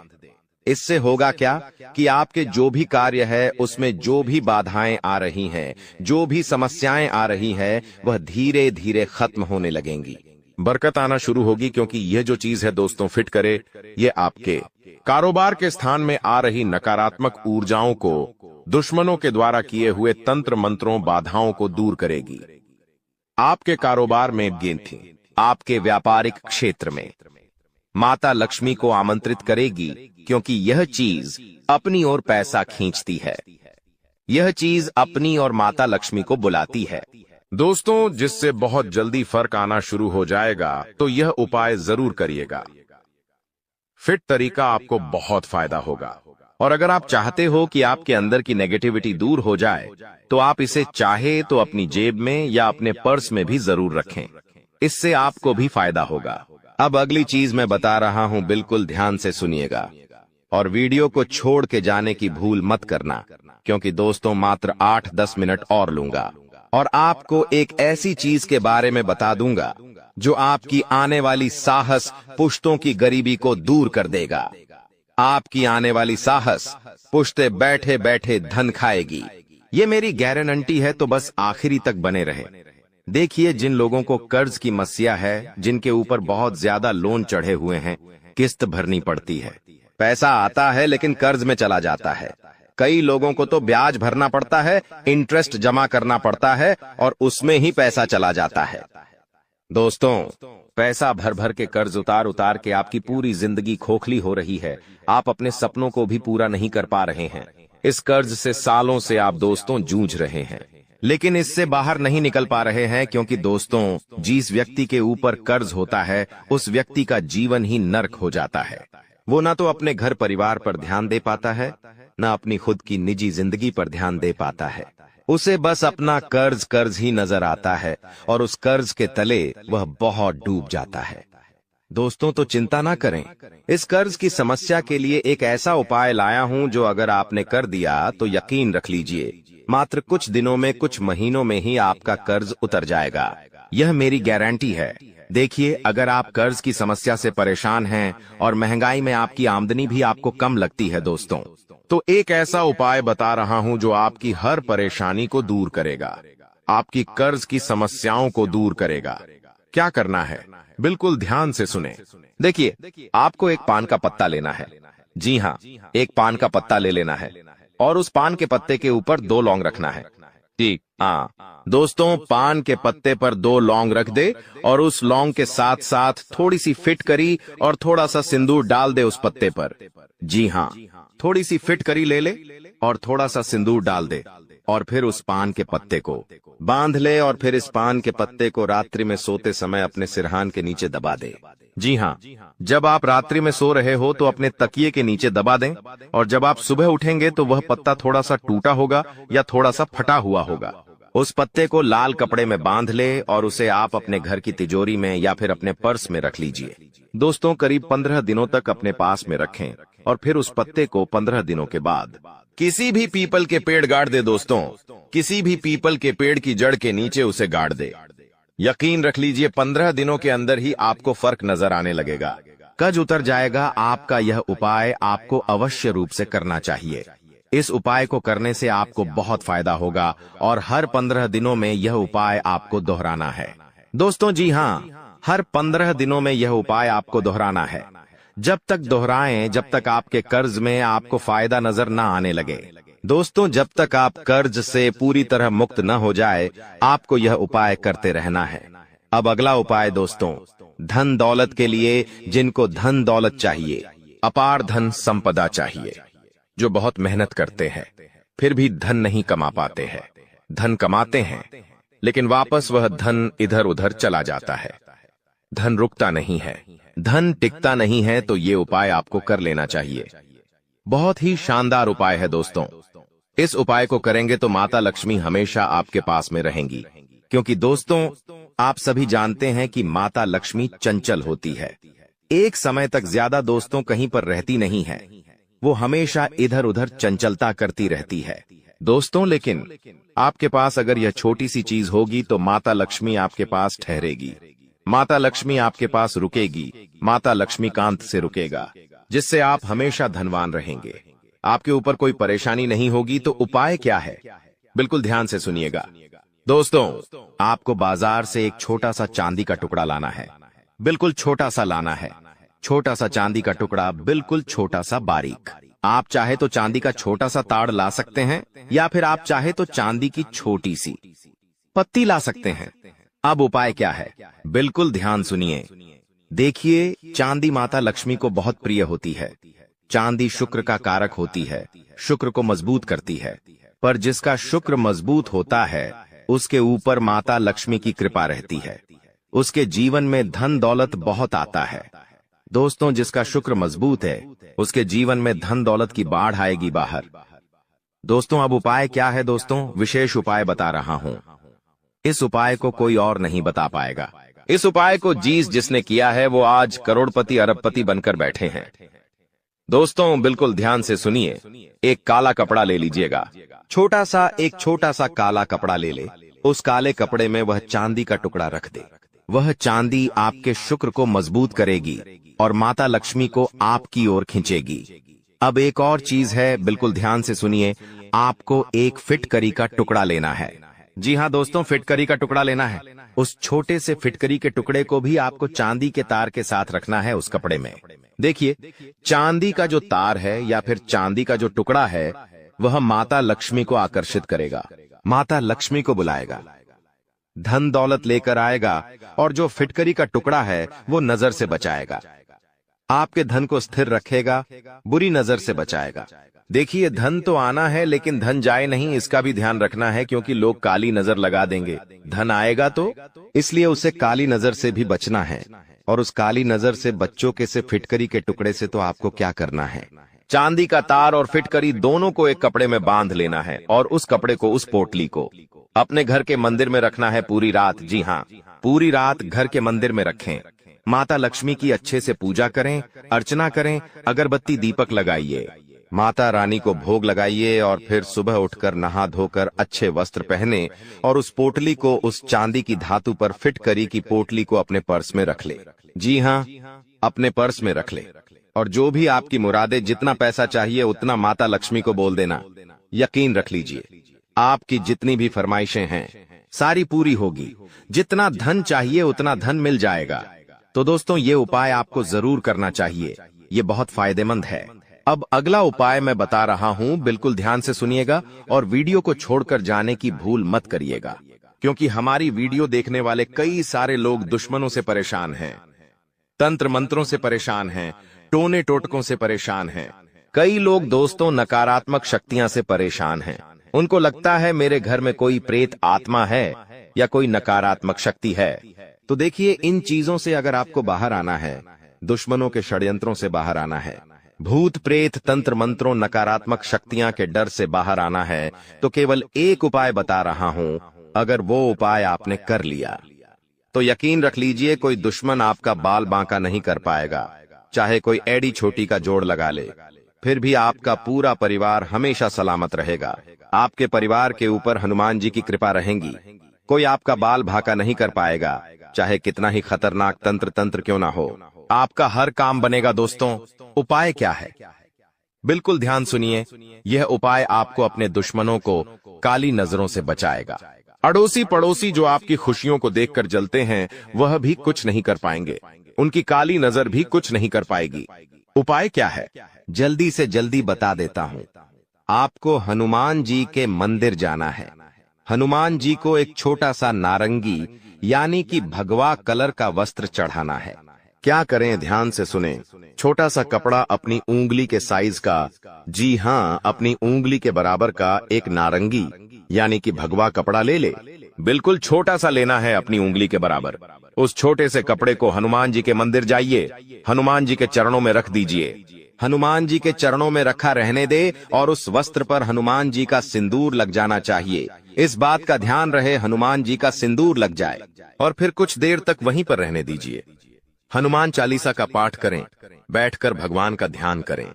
इससे होगा क्या कि आपके जो भी कार्य है उसमें जो भी बाधाएं आ रही हैं, जो भी समस्याएं आ रही हैं, वह धीरे धीरे खत्म होने लगेंगी, बरकत आना शुरू होगी। क्योंकि यह जो चीज है दोस्तों, फिट करे, ये आपके कारोबार के स्थान में आ रही नकारात्मक ऊर्जाओं को, दुश्मनों के द्वारा किए हुए तंत्र मंत्रों, बाधाओं को दूर करेगी। आपके कारोबार में गेंथी, आपके व्यापारिक क्षेत्र में माता लक्ष्मी को आमंत्रित करेगी, क्योंकि यह चीज अपनी ओर पैसा खींचती है। यह चीज अपनी और माता लक्ष्मी को बुलाती है दोस्तों, जिससे बहुत जल्दी फर्क आना शुरू हो जाएगा। तो यह उपाय जरूर करिएगा। फिट तरीका आपको बहुत फायदा होगा। और अगर आप चाहते हो कि आपके अंदर की नेगेटिविटी दूर हो जाए, तो आप इसे चाहे तो अपनी जेब में या अपने पर्स में भी जरूर रखें। इससे आपको भी फायदा होगा। अब अगली चीज मैं बता रहा हूं, बिल्कुल ध्यान से सुनिएगा और वीडियो को छोड़ के जाने की भूल मत करना, क्योंकि दोस्तों मात्र 8-10 मिनट और लूंगा और आपको एक ऐसी चीज के बारे में बता दूंगा जो आपकी आने वाली साहस पुश्तों की गरीबी को दूर कर देगा। आपकी आने वाली साहस पुश्ते बैठे बैठे धन खाएगी। ये मेरी गारंटी है, तो बस आखिरी तक बने रहे। देखिए, जिन लोगों को कर्ज की समस्या है, जिनके ऊपर बहुत ज्यादा लोन चढ़े हुए हैं, किस्त भरनी पड़ती है, पैसा आता है लेकिन कर्ज में चला जाता है। कई लोगों को तो ब्याज भरना पड़ता है, इंटरेस्ट जमा करना पड़ता है और उसमें ही पैसा चला जाता है। दोस्तों, पैसा भर भर के कर्ज उतार उतार के आपकी पूरी जिंदगी खोखली हो रही है। आप अपने सपनों को भी पूरा नहीं कर पा रहे हैं। इस कर्ज से सालों से आप दोस्तों जूझ रहे हैं, लेकिन इससे बाहर नहीं निकल पा रहे हैं, क्योंकि दोस्तों जिस व्यक्ति के ऊपर कर्ज होता है उस व्यक्ति का जीवन ही नर्क हो जाता है। वो ना तो अपने घर परिवार पर ध्यान दे पाता है, ना अपनी खुद की निजी जिंदगी पर ध्यान दे पाता है। उसे बस अपना कर्ज ही नजर आता है और उस कर्ज के तले वह बहुत डूब जाता है। दोस्तों, तो चिंता ना करें। इस कर्ज की समस्या के लिए एक ऐसा उपाय लाया हूं जो अगर आपने कर दिया तो यकीन रख लीजिए, मात्र कुछ दिनों में, कुछ महीनों में ही आपका कर्ज उतर जाएगा। यह मेरी गारंटी है। देखिए, अगर आप कर्ज की समस्या से परेशान हैं और महंगाई में आपकी आमदनी भी आपको कम लगती है दोस्तों, तो एक ऐसा उपाय बता रहा हूं जो आपकी हर परेशानी को दूर करेगा, आपकी कर्ज की समस्याओं को दूर करेगा। क्या करना है, बिल्कुल ध्यान से सुने। देखिए, आपको एक पान का पत्ता लेना है। जी हाँ, एक पान का पत्ता ले लेना है और उस पान के पत्ते के ऊपर 2 लौंग रखना है। ठीक, हाँ दोस्तों, पान के पत्ते पर 2 लौंग रख दे और उस लौंग के साथ साथ थोड़ी सी फिटकरी और थोड़ा सा सिंदूर डाल दे उस पत्ते पर। जी हाँ, थोड़ी सी फिटकरी ले ले और थोड़ा सा सिंदूर डाल दे और फिर उस पान के पत्ते को बांध ले और फिर इस पान के पत्ते को रात्रि में सोते समय अपने सिरहान के नीचे दबा दे। जी हाँ, जब आप रात्रि में सो रहे हो तो अपने तकिए के नीचे दबा दें और जब आप सुबह उठेंगे तो वह पत्ता थोड़ा सा टूटा होगा या थोड़ा सा फटा हुआ होगा। उस पत्ते को लाल कपड़े में बांध ले और उसे आप अपने घर की तिजोरी में या फिर अपने पर्स में रख लीजिए। दोस्तों, करीब 15 दिनों तक अपने पास में रखें और फिर उस पत्ते को 15 दिनों के बाद किसी भी पीपल के पेड़ गाड़ दे। दोस्तों, किसी भी पीपल के पेड़ की जड़ के नीचे उसे गाड़ दे। यकीन रख लीजिए, 15 दिनों के अंदर ही आपको फर्क नजर आने लगेगा, कर्ज उतर जाएगा। आपका यह उपाय आपको अवश्य रूप से करना चाहिए। इस उपाय को करने से आपको बहुत फायदा होगा और हर 15 दिनों में यह उपाय आपको दोहराना है। दोस्तों, जी हाँ, हर 15 दिनों में यह उपाय आपको दोहराना है। जब तक दोहराएं जब तक आपके कर्ज में आपको फायदा नजर न आने लगे। दोस्तों, जब तक आप कर्ज से पूरी तरह मुक्त न हो जाए, आपको यह उपाय करते रहना है। अब अगला उपाय दोस्तों, धन दौलत के लिए, जिनको धन दौलत चाहिए, अपार धन संपदा चाहिए, जो बहुत मेहनत करते हैं फिर भी धन नहीं कमा पाते हैं, धन कमाते हैं लेकिन वापस वह धन इधर उधर चला जाता है, धन रुकता नहीं है, धन टिकता नहीं है, तो ये उपाय आपको कर लेना चाहिए। बहुत ही शानदार उपाय है दोस्तों। इस उपाय को करेंगे तो माता लक्ष्मी हमेशा आपके पास में रहेंगी, क्योंकि दोस्तों आप सभी जानते हैं कि माता लक्ष्मी चंचल होती है। एक समय तक ज्यादा दोस्तों कहीं पर रहती नहीं है। वो हमेशा इधर उधर चंचलता करती रहती है। दोस्तों, लेकिन आपके पास अगर यह छोटी सी चीज होगी तो माता लक्ष्मी आपके पास ठहरेगी, माता लक्ष्मी आपके पास रुकेगी, माता लक्ष्मीकांत से रुकेगा, जिससे आप हमेशा धनवान रहेंगे। आपके ऊपर कोई परेशानी नहीं होगी। तो उपाय क्या है, बिल्कुल ध्यान से सुनिएगा। दोस्तों, आपको बाजार से एक छोटा सा चांदी का टुकड़ा लाना है, बिल्कुल छोटा सा लाना है। छोटा सा चांदी का टुकड़ा, बिल्कुल छोटा सा बारीक। आप चाहे तो चांदी का छोटा सा ताड़ ला सकते हैं, या फिर आप चाहे तो चांदी की छोटी सी पत्ती ला सकते हैं। अब उपाय क्या है, बिल्कुल ध्यान सुनिए। देखिए, चांदी माता लक्ष्मी को बहुत प्रिय होती है। चांदी शुक्र का कारक होती है, शुक्र को मजबूत करती है। पर जिसका शुक्र मजबूत होता है, उसके ऊपर माता लक्ष्मी की कृपा रहती है, उसके जीवन में धन दौलत बहुत आता है। दोस्तों, जिसका शुक्र मजबूत है, उसके जीवन में धन दौलत की बाढ़ आएगी बाहर। दोस्तों, अब उपाय क्या है? दोस्तों, विशेष उपाय बता रहा हूं। इस उपाय को कोई और नहीं बता पाएगा। इस उपाय को जिसने किया है वो आज करोड़पति अरबपति बनकर बैठे हैं। दोस्तों, बिल्कुल ध्यान से सुनिए। एक काला कपड़ा ले लीजिएगा, एक छोटा सा काला कपड़ा ले ले। उस काले कपड़े में वह चांदी का टुकड़ा रख दे। वह चांदी आपके शुक्र को मजबूत करेगी और माता लक्ष्मी को आपकी ओर खींचेगी। अब एक और चीज है, बिल्कुल ध्यान से सुनिए। आपको एक फिटकरी का टुकड़ा लेना है। जी हाँ दोस्तों, फिटकरी का टुकड़ा लेना है। उस छोटे से फिटकरी के टुकड़े को भी आपको चांदी के तार के साथ रखना है उस कपड़े में। देखिए, चांदी का जो तार है या फिर चांदी का जो टुकड़ा है, वह माता लक्ष्मी को आकर्षित करेगा, माता लक्ष्मी को बुलाएगा, धन दौलत लेकर आएगा। और जो फिटकरी का टुकड़ा है वो नजर से बचाएगा, आपके धन को स्थिर रखेगा, बुरी नजर से बचाएगा। देखिए, धन तो आना है लेकिन धन जाए नहीं, इसका भी ध्यान रखना है, क्योंकि लोग काली नजर लगा देंगे। धन आएगा तो इसलिए उसे काली नजर से भी बचना है। और उस काली नजर से बच्चों के से फिटकरी के टुकड़े से तो आपको क्या करना है, चांदी का तार और फिटकरी दोनों को एक कपड़े में बांध लेना है और उस कपड़े को, उस पोटली को अपने घर के मंदिर में रखना है पूरी रात। जी हाँ, पूरी रात घर के मंदिर में रखें। माता लक्ष्मी की अच्छे से पूजा करें, अर्चना करें, अगरबत्ती दीपक लगाइए, माता रानी को भोग लगाइए और फिर सुबह उठकर नहा धोकर अच्छे वस्त्र पहने और उस पोटली को, उस चांदी की धातु पर फिट करी की पोटली को अपने पर्स में रख ले। जी हाँ, अपने पर्स में रख ले। और जो भी आपकी मुरादें, जितना पैसा चाहिए उतना माता लक्ष्मी को बोल देना। यकीन रख लीजिए, आपकी जितनी भी फरमाइशें हैं सारी पूरी होगी। जितना धन चाहिए उतना धन मिल जाएगा। तो दोस्तों, ये उपाय आपको जरूर करना चाहिए, ये बहुत फायदेमंद है। अब अगला उपाय मैं बता रहा हूं, बिल्कुल ध्यान से सुनिएगा और वीडियो को छोड़कर जाने की भूल मत करिएगा, क्योंकि हमारी वीडियो देखने वाले कई सारे लोग दुश्मनों से परेशान हैं, तंत्र मंत्रों से परेशान हैं, टोने टोटकों से परेशान हैं। कई लोग दोस्तों नकारात्मक शक्तियां से परेशान हैं। उनको लगता है मेरे घर में कोई प्रेत आत्मा है या कोई नकारात्मक शक्ति है। तो देखिए, इन चीजों से अगर आपको बाहर आना है, दुश्मनों के षड्यंत्रों से बाहर आना है, भूत प्रेत तंत्र मंत्रों नकारात्मक शक्तियां के डर से बाहर आना है, तो केवल एक उपाय बता रहा हूं। अगर वो उपाय आपने कर लिया तो यकीन रख लीजिए, कोई दुश्मन आपका बाल बांका नहीं कर पाएगा। चाहे कोई एड़ी छोटी का जोड़ लगा ले, फिर भी आपका पूरा परिवार हमेशा सलामत रहेगा। आपके परिवार के ऊपर हनुमान जी की कृपा रहेगी। कोई आपका बाल भाका नहीं कर पाएगा, चाहे कितना ही खतरनाक तंत्र क्यों ना हो। आपका हर काम बनेगा। दोस्तों, उपाय क्या है, बिल्कुल ध्यान सुनिए। यह उपाय आपको अपने दुश्मनों को काली नजरों से बचाएगा। अड़ोसी पड़ोसी जो आपकी खुशियों को देखकर जलते हैं, वह भी कुछ नहीं कर पाएंगे। उनकी काली नजर भी कुछ नहीं कर पाएगी। उपाय क्या है, जल्दी से जल्दी बता देता हूं। आपको हनुमान जी के मंदिर जाना है। हनुमान जी को एक छोटा सा नारंगी यानी कि भगवा कलर का वस्त्र चढ़ाना है। क्या करें, ध्यान से सुने। छोटा सा कपड़ा अपनी उंगली के साइज का, जी हाँ, अपनी उंगली के बराबर का एक नारंगी यानी कि भगवा कपड़ा ले ले। बिल्कुल छोटा सा लेना है, अपनी उंगली के बराबर। उस छोटे से कपड़े को हनुमान जी के मंदिर जाइए, हनुमान जी के चरणों में रख दीजिए। हनुमान जी के चरणों में रखा रहने दे और उस वस्त्र पर हनुमान जी का सिंदूर लग जाना चाहिए। इस बात का ध्यान रहे, हनुमान जी का सिंदूर लग जाए और फिर कुछ देर तक वहीं पर रहने दीजिए। हनुमान चालीसा का पाठ करें, बैठकर भगवान का ध्यान करें।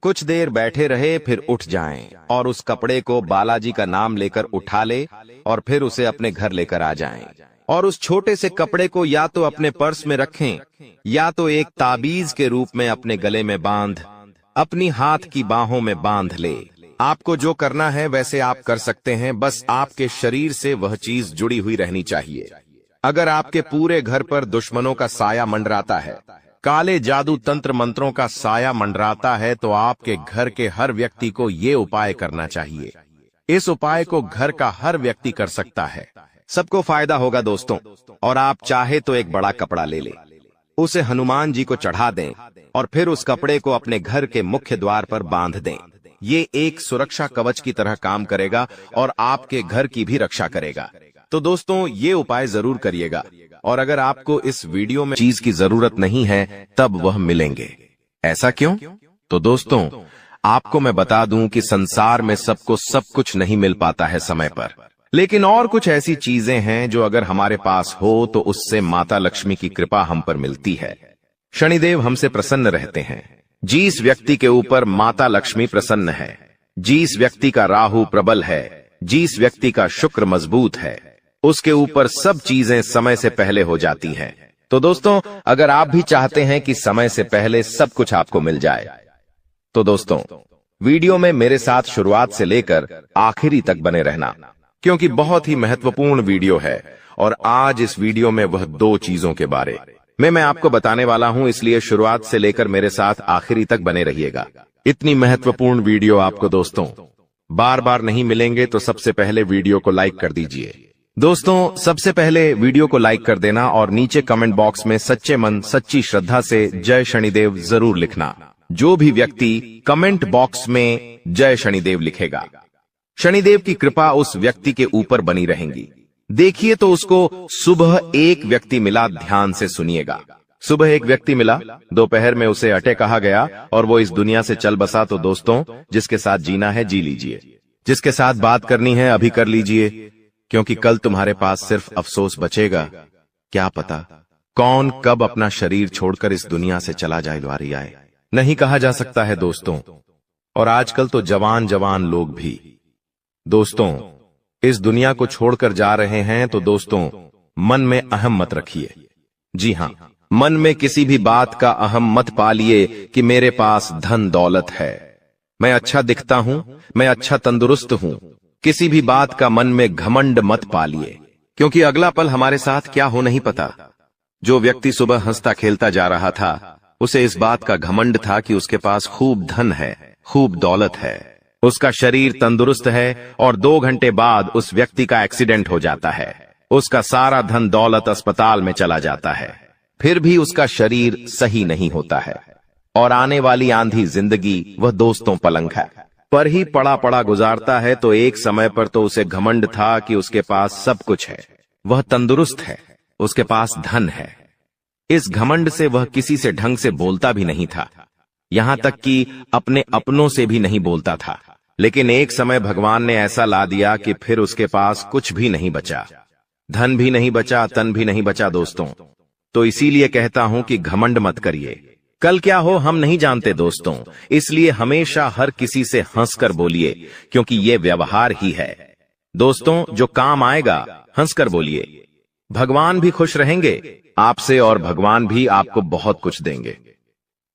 कुछ देर बैठे रहे, फिर उठ जाएं और उस कपड़े को बालाजी का नाम लेकर उठा ले और फिर उसे अपने घर लेकर आ जाएं। और उस छोटे से कपड़े को या तो अपने पर्स में रखें या तो एक ताबीज के रूप में अपने गले में बांध अपनी हाथ की बाहों में बांध ले। आपको जो करना है वैसे आप कर सकते हैं, बस आपके शरीर से वह चीज जुड़ी हुई रहनी चाहिए। अगर आपके पूरे घर पर दुश्मनों का साया मंडराता है, काले जादू तंत्र मंत्रों का साया मंडराता है, तो आपके घर के हर व्यक्ति को ये उपाय करना चाहिए। इस उपाय को घर का हर व्यक्ति कर सकता है, सबको फायदा होगा दोस्तों। और आप चाहे तो एक बड़ा कपड़ा ले ले, उसे हनुमान जी को चढ़ा दें और फिर उस कपड़े को अपने घर के मुख्य द्वार पर बांध दें। ये एक सुरक्षा कवच की तरह काम करेगा और आपके घर की भी रक्षा करेगा। तो दोस्तों ये उपाय जरूर करिएगा। और अगर आपको इस वीडियो में चीज की जरूरत नहीं है तब वह मिलेंगे। ऐसा क्यों? तो दोस्तों आपको मैं बता दूं कि संसार में सबको सब कुछ नहीं मिल पाता है समय पर, लेकिन और कुछ ऐसी चीजें हैं जो अगर हमारे पास हो तो उससे माता लक्ष्मी की कृपा हम पर मिलती है। शनिदेव हमसे प्रसन्न रहते हैं। जिस व्यक्ति के ऊपर माता लक्ष्मी प्रसन्न है, जिस व्यक्ति का राहु प्रबल है, जिस व्यक्ति का शुक्र मजबूत है, उसके ऊपर सब चीजें समय से पहले हो जाती हैं। तो दोस्तों अगर आप भी चाहते हैं कि समय से पहले सब कुछ आपको मिल जाए, तो दोस्तों वीडियो में मेरे साथ शुरुआत से लेकर आखिरी तक बने रहना, क्योंकि बहुत ही महत्वपूर्ण वीडियो है। और आज इस वीडियो में वह दो चीजों के बारे में मैं आपको बताने वाला हूं, इसलिए शुरुआत से लेकर मेरे साथ आखिरी तक बने रहिएगा। इतनी महत्वपूर्ण वीडियो आपको दोस्तों बार बार नहीं मिलेंगे, तो सबसे पहले वीडियो को लाइक कर दीजिए। दोस्तों सबसे पहले वीडियो को लाइक कर देना और नीचे कमेंट बॉक्स में सच्चे मन सच्ची श्रद्धा से जय शनिदेव जरूर लिखना। जो भी व्यक्ति कमेंट बॉक्स में जय शनिदेव लिखेगा, शनिदेव की कृपा उस व्यक्ति के ऊपर बनी रहेगी। देखिए तो उसको सुबह एक व्यक्ति मिला, ध्यान से सुनिएगा। सुबह एक व्यक्ति मिला, दोपहर में उसे अटे कहा गया और वो इस दुनिया से चल बसा। तो दोस्तों जिसके साथ जीना है जी लीजिए, जिसके साथ बात करनी है अभी कर लीजिए, क्योंकि कल तुम्हारे पास सिर्फ अफसोस बचेगा। क्या पता कौन कब अपना शरीर छोड़कर इस दुनिया से चला जाए, द्वारी आए, नहीं कहा जा सकता है दोस्तों। और आजकल तो जवान जवान लोग भी दोस्तों इस दुनिया को छोड़कर जा रहे हैं। तो दोस्तों मन में अहम मत रखिए। जी हां, मन में किसी भी बात का अहम मत पालिए कि मेरे पास धन दौलत है, मैं अच्छा दिखता हूं, मैं अच्छा तंदुरुस्त हूं। किसी भी बात का मन में घमंड मत पालिए, क्योंकि अगला पल हमारे साथ क्या हो नहीं पता। जो व्यक्ति सुबह हंसता खेलता जा रहा था, उसे इस बात का घमंड था कि उसके पास खूब धन है, खूब दौलत है, उसका शरीर तंदुरुस्त है, और 2 घंटे बाद उस व्यक्ति का एक्सीडेंट हो जाता है। उसका सारा धन दौलत अस्पताल में चला जाता है, फिर भी उसका शरीर सही नहीं होता है। और आने वाली आंधी जिंदगी वह दोस्तों पलंग है पर ही पड़ा पड़ा गुजारता है। तो एक समय पर तो उसे घमंड था कि उसके पास सब कुछ है, वह तंदुरुस्त है, उसके पास धन है। इस घमंड से वह किसी से ढंग से बोलता भी नहीं था, यहां तक कि अपने अपनों से भी नहीं बोलता था। लेकिन एक समय भगवान ने ऐसा ला दिया कि फिर उसके पास कुछ भी नहीं बचा, धन भी नहीं बचा, तन भी नहीं बचा दोस्तों। तो इसीलिए कहता हूं कि घमंड मत करिए, कल क्या हो हम नहीं जानते दोस्तों। इसलिए हमेशा हर किसी से हंसकर बोलिए, क्योंकि ये व्यवहार ही है दोस्तों जो काम आएगा। हंसकर बोलिए, भगवान भी खुश रहेंगे आपसे और भगवान भी आपको बहुत कुछ देंगे।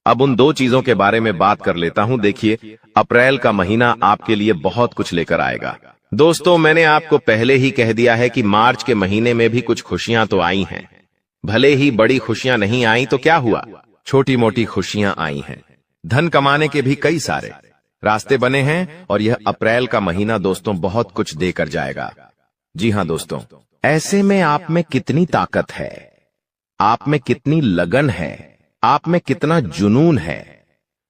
अब उन दो चीजों के बारे में बात कर लेता हूं। देखिए अप्रैल का महीना आपके लिए बहुत कुछ लेकर आएगा दोस्तों। मैंने आपको पहले ही कह दिया है कि मार्च के महीने में भी कुछ खुशियां तो आई हैं, भले ही बड़ी खुशियां नहीं आई तो क्या हुआ, छोटी मोटी खुशियां आई हैं। धन कमाने के भी कई सारे रास्ते बने हैं और यह अप्रैल का महीना दोस्तों बहुत कुछ देकर जाएगा। जी हां दोस्तों, ऐसे में आप में कितनी ताकत है, आप में कितनी लगन है, आप में कितना जुनून है,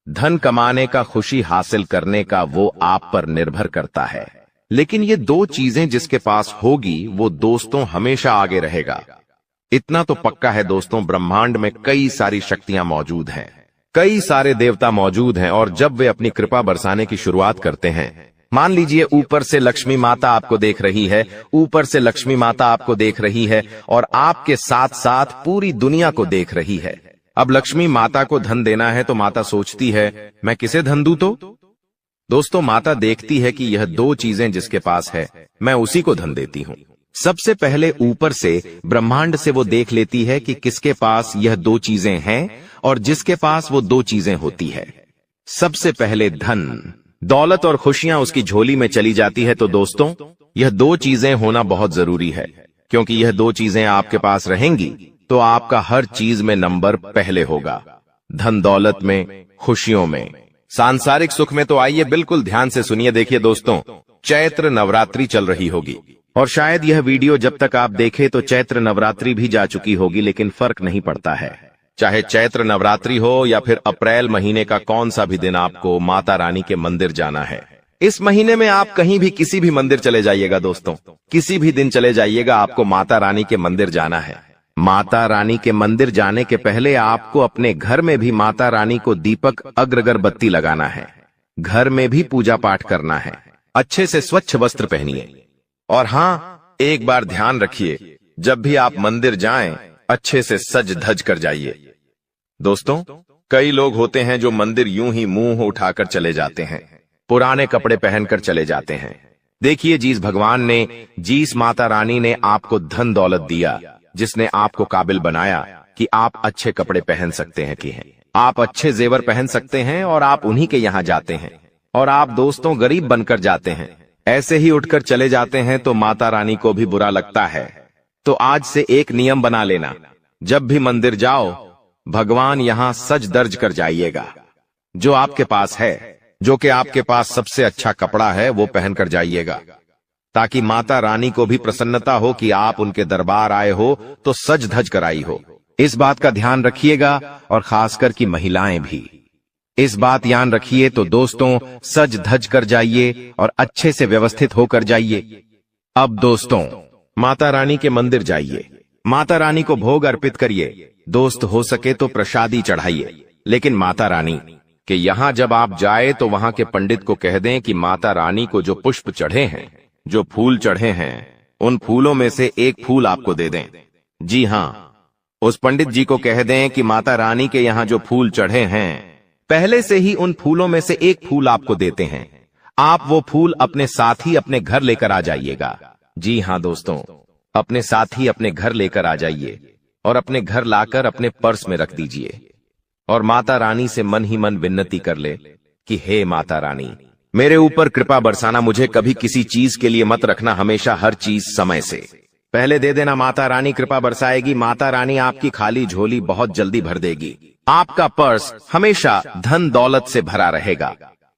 धन कमाने का, खुशी हासिल करने का, वो आप पर निर्भर करता है। लेकिन ये दो चीजें जिसके पास होगी वो दोस्तों हमेशा आगे रहेगा। इतना तो पक्का है दोस्तों, ब्रह्मांड में कई सारी शक्तियां मौजूद हैं, कई सारे देवता मौजूद हैं, और जब वे अपनी कृपा बरसाने की शुरुआत करते हैं, मान लीजिए ऊपर से लक्ष्मी माता आपको देख रही है, ऊपर से लक्ष्मी माता आपको देख रही है और आपके साथ साथ पूरी दुनिया को देख रही है। अब लक्ष्मी माता को धन देना है तो माता सोचती है मैं किसे धन दूं तो? दोस्तों माता देखती है कि यह दो चीजें जिसके पास है मैं उसी को धन देती हूं। सबसे पहले ऊपर से ब्रह्मांड से वो देख लेती है कि किसके पास यह दो चीजें हैं और जिसके पास वो दो चीजें होती है। सबसे पहले धन, दौलत और खुशियां उसकी झोली में चली जाती है। तो दोस्तों यह दो चीजें होना बहुत जरूरी है, क्योंकि यह दो चीजें आपके पास रहेंगी तो आपका हर चीज में नंबर पहले होगा। धन दौलत में, खुशियों में, सांसारिक सुख में। तो आइए बिल्कुल ध्यान से सुनिए। देखिए दोस्तों, चैत्र नवरात्रि चल रही होगी और शायद यह वीडियो जब तक आप देखें तो चैत्र नवरात्रि भी जा चुकी होगी, लेकिन फर्क नहीं पड़ता है। चाहे चैत्र नवरात्रि हो या फिर अप्रैल महीने का कौन सा भी दिन आपको माता रानी के मंदिर जाना है। इस महीने में आप कहीं भी किसी भी मंदिर चले जाइएगा दोस्तों, किसी भी दिन चले जाइएगा, आपको माता रानी के मंदिर जाना है। माता रानी के मंदिर जाने के पहले आपको अपने घर में भी माता रानी को दीपक अगरबत्ती लगाना है। घर में भी पूजा पाठ करना है। अच्छे से स्वच्छ वस्त्र पहनिए और हाँ, एक बार ध्यान रखिए, जब भी आप मंदिर जाएं अच्छे से सज धज कर जाइए। दोस्तों कई लोग होते हैं जो मंदिर यूं ही मुंह उठाकर चले जाते हैं, पुराने कपड़े पहनकर चले जाते हैं। देखिए, जिस भगवान ने, जिस माता रानी ने आपको धन दौलत दिया, जिसने आपको काबिल बनाया कि आप अच्छे कपड़े पहन सकते हैं, कि हैं आप अच्छे जेवर पहन सकते हैं और आप उन्हीं के यहां जाते हैं और आप दोस्तों गरीब बनकर जाते हैं, ऐसे ही उठकर चले जाते हैं तो माता रानी को भी बुरा लगता है। तो आज से एक नियम बना लेना, जब भी मंदिर जाओ भगवान यहां सज दर्ज कर जाइएगा। जो आपके पास है, जो कि आपके पास सबसे अच्छा कपड़ा है, वो पहनकर जाइएगा, ताकि माता रानी को भी प्रसन्नता हो कि आप उनके दरबार आए हो तो सज धज कर आई हो। इस बात का ध्यान रखिएगा और खासकर की महिलाएं भी इस बात याद रखिए। तो दोस्तों सज धज कर जाइए और अच्छे से व्यवस्थित होकर जाइए। अब दोस्तों माता रानी के मंदिर जाइए, माता रानी को भोग अर्पित करिए। दोस्त हो सके तो प्रसादी चढ़ाइए, लेकिन माता रानी के यहाँ जब आप जाए तो वहां के पंडित को कह दें कि माता रानी को जो पुष्प चढ़े हैं, जो फूल चढ़े हैं, उन फूलों में से एक फूल आपको दे दें। जी हाँ, उस पंडित जी को कह दें कि माता रानी के यहाँ जो फूल चढ़े हैं, पहले से ही उन फूलों में से एक फूल आपको देते हैं। आप वो फूल अपने साथ ही अपने घर लेकर आ जाइएगा। जी हाँ दोस्तों, अपने साथ ही अपने घर लेकर आ जाइए और अपने घर लाकर अपने पर्स में रख दीजिए और माता रानी से मन ही मन विनती कर ले कि हे माता रानी, मेरे ऊपर कृपा बरसाना, मुझे कभी किसी चीज के लिए मत रखना, हमेशा हर चीज समय से पहले दे देना। माता रानी कृपा बरसाएगी, माता रानी आपकी खाली झोली बहुत जल्दी भर देगी। आपका पर्स हमेशा धन दौलत से भरा रहेगा,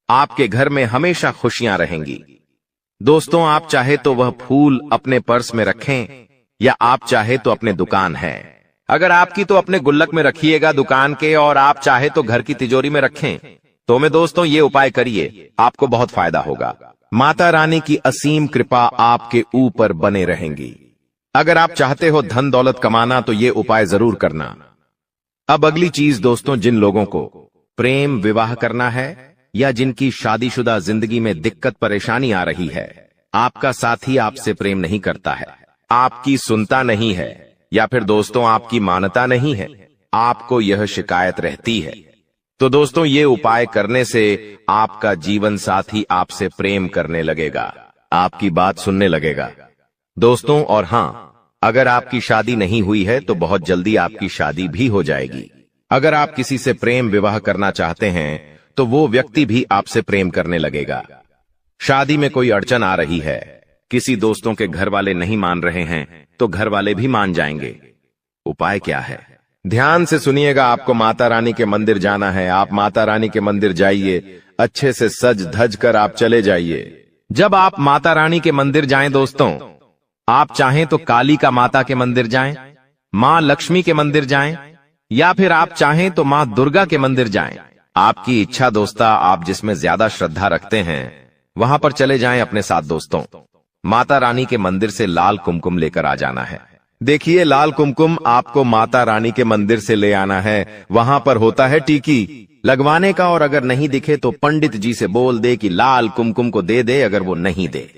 आपके घर में हमेशा खुशियां रहेंगी। दोस्तों आप चाहे तो वह फूल अपने पर्स में रखें या आप चाहे तो अपने दुकान है, अगर आपकी तो अपने गुल्लक में रखिएगा दुकान के, और आप चाहे तो घर की तिजोरी में रखें। तो मैं दोस्तों ये उपाय करिए, आपको बहुत फायदा होगा। माता रानी की असीम कृपा आपके ऊपर बने रहेंगी। अगर आप चाहते हो धन दौलत कमाना तो ये उपाय जरूर करना। अब अगली चीज दोस्तों, जिन लोगों को प्रेम विवाह करना है या जिनकी शादीशुदा जिंदगी में दिक्कत परेशानी आ रही है, आपका साथी आपसे प्रेम नहीं करता है, आपकी सुनता नहीं है, या फिर दोस्तों आपकी मानता नहीं है, आपको यह शिकायत रहती है, तो दोस्तों ये उपाय करने से आपका जीवन साथी आपसे प्रेम करने लगेगा, आपकी बात सुनने लगेगा दोस्तों। और हाँ, अगर आपकी शादी नहीं हुई है तो बहुत जल्दी आपकी शादी भी हो जाएगी। अगर आप किसी से प्रेम विवाह करना चाहते हैं तो वो व्यक्ति भी आपसे प्रेम करने लगेगा। शादी में कोई अड़चन आ रही है, किसी दोस्तों के घर वाले नहीं मान रहे हैं, तो घर वाले भी मान जाएंगे। उपाय क्या है, ध्यान से सुनिएगा। आपको माता रानी के मंदिर जाना है, आप माता रानी के मंदिर जाइए, अच्छे से सज धज कर आप चले जाइए। जब आप माता रानी के मंदिर जाएं दोस्तों, आप चाहें तो काली का माता के मंदिर जाएं, मां लक्ष्मी के मंदिर जाएं, या फिर आप चाहें तो मां दुर्गा के मंदिर जाएं। आपकी इच्छा दोस्ता, आप जिसमें ज्यादा श्रद्धा रखते हैं वहां पर चले जाएं अपने साथ दोस्तों। माता रानी के मंदिर से लाल कुमकुम लेकर आ जाना है। देखिए, लाल कुमकुम आपको माता रानी के मंदिर से ले आना है। वहां पर होता है टीकी लगवाने का, और अगर नहीं दिखे तो पंडित जी से बोल दे कि लाल कुमकुम को दे दे। अगर वो नहीं दे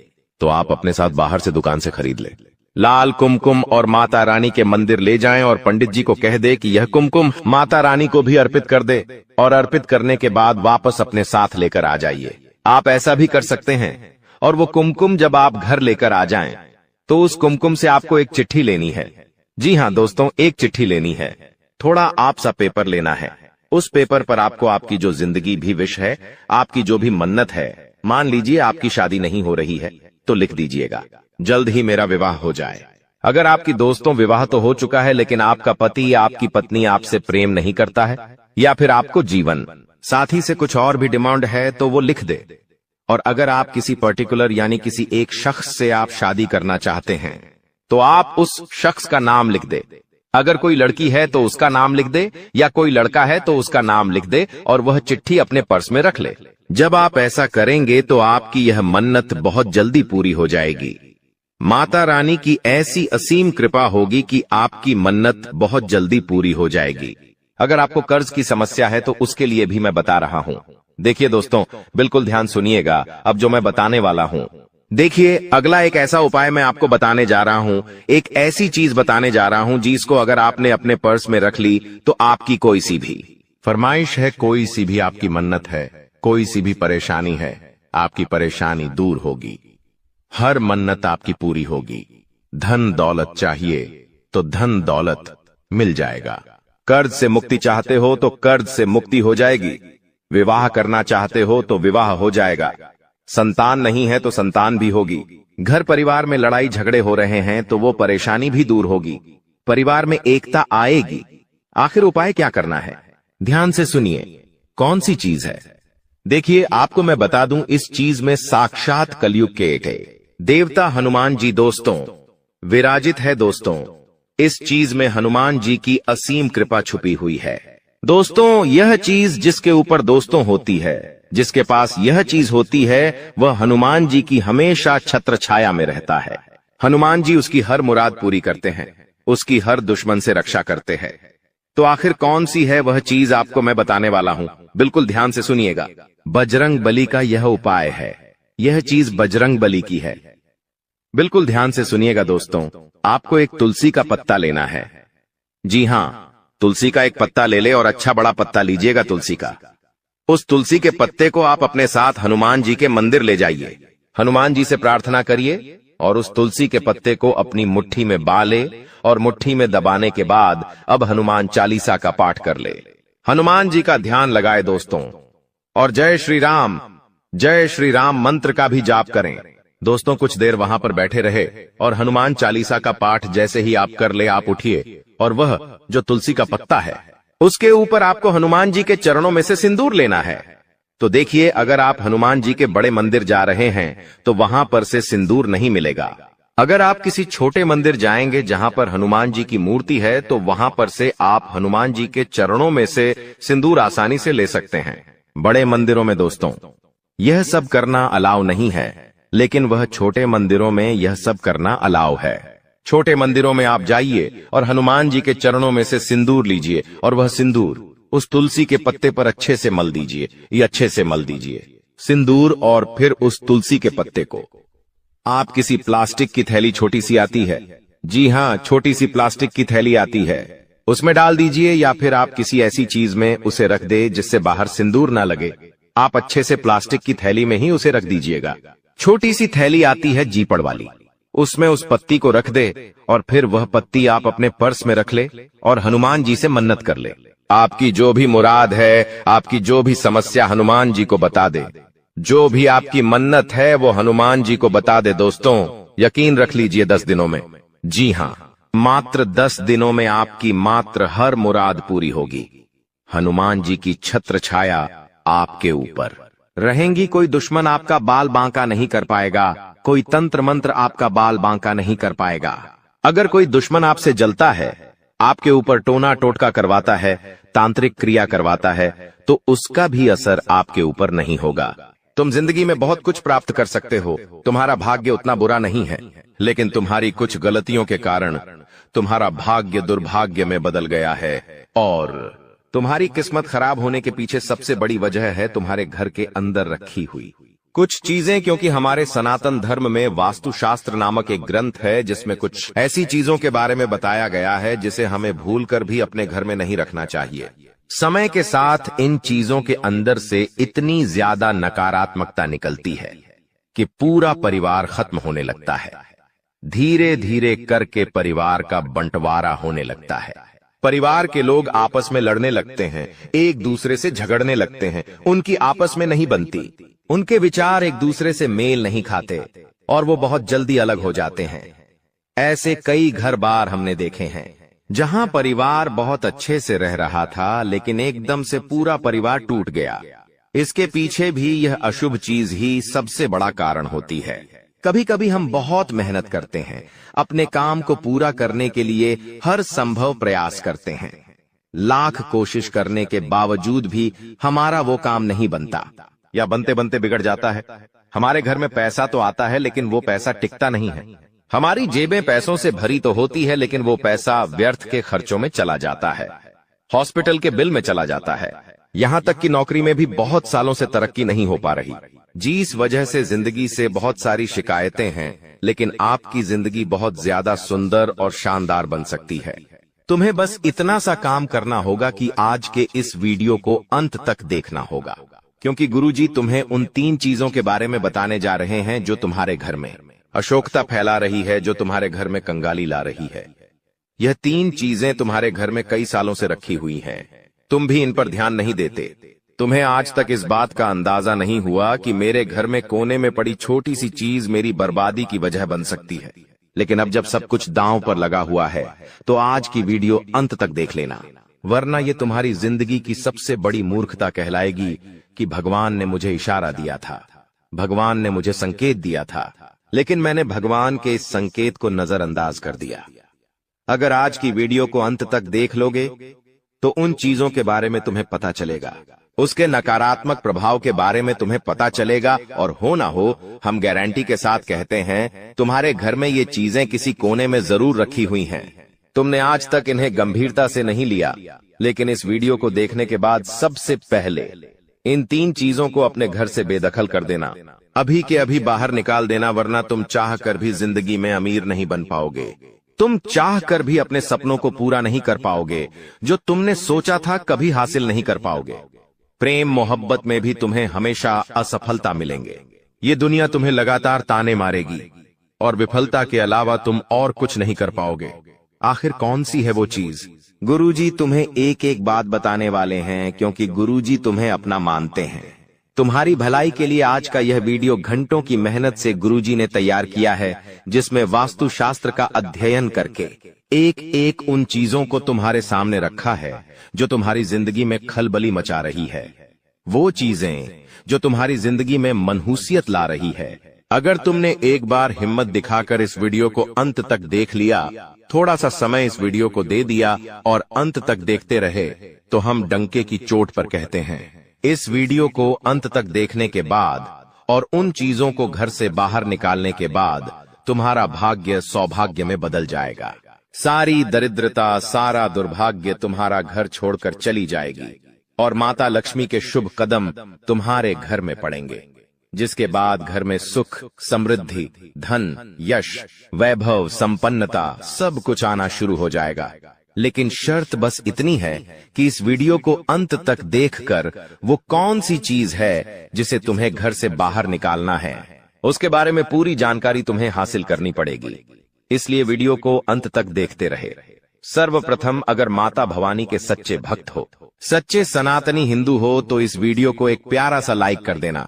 तो आप अपने साथ बाहर से दुकान से खरीद ले। लाल कुमकुम और माता रानी के मंदिर ले जाएं और पंडित जी को कह दे कि यह कुमकुम माता रानी को भी अर्पित कर दे, और अर्पित करने के बाद वापस अपने साथ लेकर आ जाइए। आप ऐसा भी कर सकते हैं। और वो कुमकुम जब आप घर लेकर आ जाएं, तो उस कुमकुम से आपको एक चिट्ठी लेनी है। जी हाँ दोस्तों, एक चिट्ठी लेनी है। थोड़ा आप सा पेपर लेना है। उस पेपर पर आपको आपकी जो जिंदगी भी विश है, आपकी जो भी मन्नत है, मान लीजिए आपकी शादी नहीं हो रही है, तो लिख दीजिएगा, जल्द ही मेरा विवाह हो जाए। अगर आपकी दोस्तों विवाह तो हो चुका है, लेकिन आपका पति या आपकी पत्नी आपसे प्रेम नहीं करता है, या फिर आपको जीवन साथी से कुछ और भी डिमांड है, तो वो लिख दे। और अगर आप किसी पर्टिकुलर यानी किसी एक शख्स से आप शादी करना चाहते हैं, तो आप उस शख्स का नाम लिख दे। अगर कोई लड़की है तो उसका नाम लिख दे, या कोई लड़का है तो उसका नाम लिख दे, और वह चिट्ठी अपने पर्स में रख ले। जब आप ऐसा करेंगे तो आपकी यह मन्नत बहुत जल्दी पूरी हो जाएगी। माता रानी की ऐसी असीम कृपा होगी कि आपकी मन्नत बहुत जल्दी पूरी हो जाएगी। अगर आपको कर्ज की समस्या है तो उसके लिए भी मैं बता रहा हूं। देखिए दोस्तों, बिल्कुल ध्यान सुनिएगा अब जो मैं बताने वाला हूं। देखिए, अगला एक ऐसा उपाय मैं आपको बताने जा रहा हूं, एक ऐसी चीज बताने जा रहा हूं जिसको अगर आपने अपने पर्स में रख ली तो आपकी कोई सी भी फरमाइश है, कोई सी भी आपकी मन्नत है, कोई सी भी परेशानी है, आपकी परेशानी दूर होगी। हर मन्नत आपकी पूरी होगी। धन दौलत चाहिए तो धन दौलत मिल जाएगा। कर्ज से मुक्ति चाहते हो तो कर्ज से मुक्ति हो जाएगी। विवाह करना चाहते हो तो विवाह हो जाएगा। संतान नहीं है तो संतान भी होगी। घर परिवार में लड़ाई झगड़े हो रहे हैं तो वो परेशानी भी दूर होगी। परिवार में एकता आएगी। आखिर उपाय क्या करना है, ध्यान से सुनिए। कौन सी चीज है? देखिए, आपको मैं बता दूं, इस चीज में साक्षात कलयुग के एक देवता हनुमान जी दोस्तों विराजित है। दोस्तों, इस चीज में हनुमान जी की असीम कृपा छुपी हुई है। दोस्तों, यह चीज जिसके ऊपर दोस्तों होती है, जिसके पास यह चीज होती है, वह हनुमान जी की हमेशा छत्र छाया में रहता है। हनुमान जी उसकी हर मुराद पूरी करते हैं, उसकी हर दुश्मन से रक्षा करते हैं। तो आखिर कौन सी है वह चीज, आपको मैं बताने वाला हूं। बिल्कुल ध्यान से सुनिएगा। बजरंग बली का यह उपाय है। यह चीज बजरंग बली की है। बिल्कुल ध्यान से सुनिएगा दोस्तों। आपको एक तुलसी का पत्ता लेना है। जी हां, तुलसी का एक पत्ता ले ले, और अच्छा बड़ा पत्ता लीजिएगा तुलसी का। उस तुलसी के पत्ते को आप अपने साथ हनुमान जी के मंदिर ले जाइए। हनुमान जी से प्रार्थना करिए और उस तुलसी के पत्ते को अपनी मुट्ठी में बाले, और मुट्ठी में दबाने के बाद अब हनुमान चालीसा का पाठ कर ले। हनुमान जी का ध्यान लगाए दोस्तों, और जय श्री राम मंत्र का भी जाप करें। दोस्तों, कुछ देर वहां पर बैठे रहे और हनुमान चालीसा का पाठ जैसे ही आप कर ले, आप उठिए और वह जो तुलसी का पत्ता है उसके ऊपर आपको हनुमान जी के चरणों में से सिंदूर लेना है। तो देखिए, अगर आप हनुमान जी के बड़े मंदिर जा रहे हैं तो वहां पर से सिंदूर नहीं मिलेगा। अगर आप किसी छोटे मंदिर जाएंगे जहां पर हनुमान जी की मूर्ति है, तो वहां पर से आप हनुमान जी के चरणों में से सिंदूर आसानी से ले सकते हैं। बड़े मंदिरों में दोस्तों यह सब करना अलाउ नहीं है, लेकिन वह छोटे मंदिरों में यह सब करना अलाउ है। छोटे मंदिरों में आप जाइए और हनुमान जी के चरणों में से सिंदूर लीजिए, और वह सिंदूर उस तुलसी के पत्ते पर अच्छे से मल दीजिए। ये अच्छे से मल दीजिए सिंदूर, और फिर उस तुलसी के पत्ते को आप किसी प्लास्टिक की थैली, छोटी सी आती है, जी हां, छोटी सी प्लास्टिक की थैली आती है, उसमें डाल दीजिए, या फिर आप किसी ऐसी चीज में उसे रख दे जिससे बाहर सिंदूर ना लगे। आप अच्छे से प्लास्टिक की थैली में ही उसे रख दीजिएगा। छोटी सी थैली आती है जीपड़ वाली, उसमें उस पत्ती को रख दे, और फिर वह पत्ती आप अपने पर्स में रख ले और हनुमान जी से मन्नत कर ले। आपकी जो भी मुराद है, आपकी जो भी समस्या, हनुमान जी को बता दे। जो भी आपकी मन्नत है वो हनुमान जी को बता दे। दोस्तों, यकीन रख लीजिए 10 दिनों में, जी हां, मात्र 10 दिनों में आपकी मात्र हर मुराद पूरी होगी। हनुमान जी की छत्र छाया आपके ऊपर रहेंगी। कोई दुश्मन आपका बाल बांका नहीं कर पाएगा। कोई तंत्र मंत्र आपका बाल बांका नहीं कर पाएगा। अगर कोई दुश्मन आपसे जलता है, आपके ऊपर टोना टोटका करवाता है, तांत्रिक क्रिया करवाता है, तो उसका भी असर आपके ऊपर नहीं होगा। तुम जिंदगी में बहुत कुछ प्राप्त कर सकते हो। तुम्हारा भाग्य उतना बुरा नहीं है, लेकिन तुम्हारी कुछ गलतियों के कारण तुम्हारा भाग्य दुर्भाग्य में बदल गया है। और तुम्हारी किस्मत खराब होने के पीछे सबसे बड़ी वजह है तुम्हारे घर के अंदर रखी हुई कुछ चीजें, क्योंकि हमारे सनातन धर्म में वास्तुशास्त्र नामक एक ग्रंथ है जिसमें कुछ ऐसी चीजों के बारे में बताया गया है जिसे हमें भूलकर भी अपने घर में नहीं रखना चाहिए। समय के साथ इन चीजों के अंदर से इतनी ज्यादा नकारात्मकता निकलती है कि पूरा परिवार खत्म होने लगता है। धीरे धीरे करके परिवार का बंटवारा होने लगता है। परिवार के लोग आपस में लड़ने लगते हैं, एक दूसरे से झगड़ने लगते हैं, उनकी आपस में नहीं बनती, उनके विचार एक दूसरे से मेल नहीं खाते और वो बहुत जल्दी अलग हो जाते हैं। ऐसे कई घर बार हमने देखे हैं जहां परिवार बहुत अच्छे से रह रहा था, लेकिन एकदम से पूरा परिवार टूट गया। इसके पीछे भी यह अशुभ चीज ही सबसे बड़ा कारण होती है। कभी कभी हम बहुत मेहनत करते हैं, अपने काम को पूरा करने के लिए हर संभव प्रयास करते हैं, लाख कोशिश करने के बावजूद भी हमारा वो काम नहीं बनता या बनते बनते बिगड़ जाता है। हमारे घर में पैसा तो आता है लेकिन वो पैसा टिकता नहीं है। हमारी जेबें पैसों से भरी तो होती है लेकिन वो पैसा व्यर्थ के खर्चों में चला जाता है, हॉस्पिटल के बिल में चला जाता है, यहां तक कि नौकरी में भी बहुत सालों से तरक्की नहीं हो पा रही। जिस वजह से जिंदगी से बहुत सारी शिकायतें हैं, लेकिन आपकी जिंदगी बहुत ज्यादा सुंदर और शानदार बन सकती है। तुम्हें बस इतना सा काम करना होगा कि आज के इस वीडियो को अंत तक देखना होगा, क्योंकि गुरुजी तुम्हें उन 3 चीजों के बारे में बताने जा रहे हैं जो तुम्हारे घर में अशोकता फैला रही है, जो तुम्हारे घर में कंगाली ला रही है। यह 3 चीजें तुम्हारे घर में कई सालों से रखी हुई हैं, तुम भी इन पर ध्यान नहीं देते। तुम्हें आज तक इस बात का अंदाजा नहीं हुआ कि मेरे घर में कोने में पड़ी छोटी सी चीज मेरी बर्बादी की वजह बन सकती है। लेकिन अब जब सब कुछ दांव पर लगा हुआ है तो आज की वीडियो अंत तक देख लेना, वरना ये तुम्हारी जिंदगी की सबसे बड़ी मूर्खता कहलाएगी कि भगवान ने मुझे इशारा दिया था, भगवान ने मुझे संकेत दिया था, लेकिन मैंने भगवान के इस संकेत को नजरअंदाज कर दिया। अगर आज की वीडियो को अंत तक देख लोगे तो उन चीजों के बारे में तुम्हें पता चलेगा, उसके नकारात्मक प्रभाव के बारे में तुम्हें पता चलेगा, और हो ना हो हम गारंटी के साथ कहते हैं तुम्हारे घर में ये चीजें किसी कोने में जरूर रखी हुई हैं। तुमने आज तक इन्हें गंभीरता से नहीं लिया, लेकिन इस वीडियो को देखने के बाद सबसे पहले इन 3 चीजों को अपने घर से बेदखल कर देना, अभी के अभी बाहर निकाल देना, वरना तुम चाह कर भी जिंदगी में अमीर नहीं बन पाओगे। तुम चाह कर भी अपने सपनों को पूरा नहीं कर पाओगे, जो तुमने सोचा था कभी हासिल नहीं कर पाओगे। प्रेम मोहब्बत में भी तुम्हें हमेशा असफलता मिलेंगे। ये दुनिया तुम्हें लगातार ताने मारेगी और विफलता के अलावा तुम और कुछ नहीं कर पाओगे। आखिर कौन सी है वो चीज? गुरुजी तुम्हें एक एक बात बताने वाले हैं, क्योंकि गुरुजी तुम्हें अपना मानते हैं। तुम्हारी भलाई के लिए आज का यह वीडियो घंटों की मेहनत से गुरुजी ने तैयार किया है, जिसमें वास्तुशास्त्र का अध्ययन करके एक एक उन चीजों को तुम्हारे सामने रखा है जो तुम्हारी जिंदगी में खलबली मचा रही है, वो चीजें जो तुम्हारी जिंदगी में मनहूसियत ला रही है। अगर तुमने एक बार हिम्मत दिखाकर इस वीडियो को अंत तक देख लिया, थोड़ा सा समय इस वीडियो को दे दिया और अंत तक देखते रहे, तो हम डंके की चोट पर कहते हैं इस वीडियो को अंत तक देखने के बाद और उन चीजों को घर से बाहर निकालने के बाद तुम्हारा भाग्य सौभाग्य में बदल जाएगा। सारी दरिद्रता, सारा दुर्भाग्य तुम्हारा घर छोड़कर चली जाएगी और माता लक्ष्मी के शुभ कदम तुम्हारे घर में पड़ेंगे, जिसके बाद घर में सुख, समृद्धि, धन, यश, वैभव, संपन्नता सब कुछ आना शुरू हो जाएगा। लेकिन शर्त बस इतनी है कि इस वीडियो को अंत तक देखकर वो कौन सी चीज है जिसे तुम्हें घर से बाहर निकालना है, उसके बारे में पूरी जानकारी तुम्हें हासिल करनी पड़ेगी। इसलिए वीडियो को अंत तक देखते रहे। सर्वप्रथम, अगर माता भवानी के सच्चे भक्त हो, सच्चे सनातनी हिंदू हो, तो इस वीडियो को एक प्यारा सा लाइक कर देना।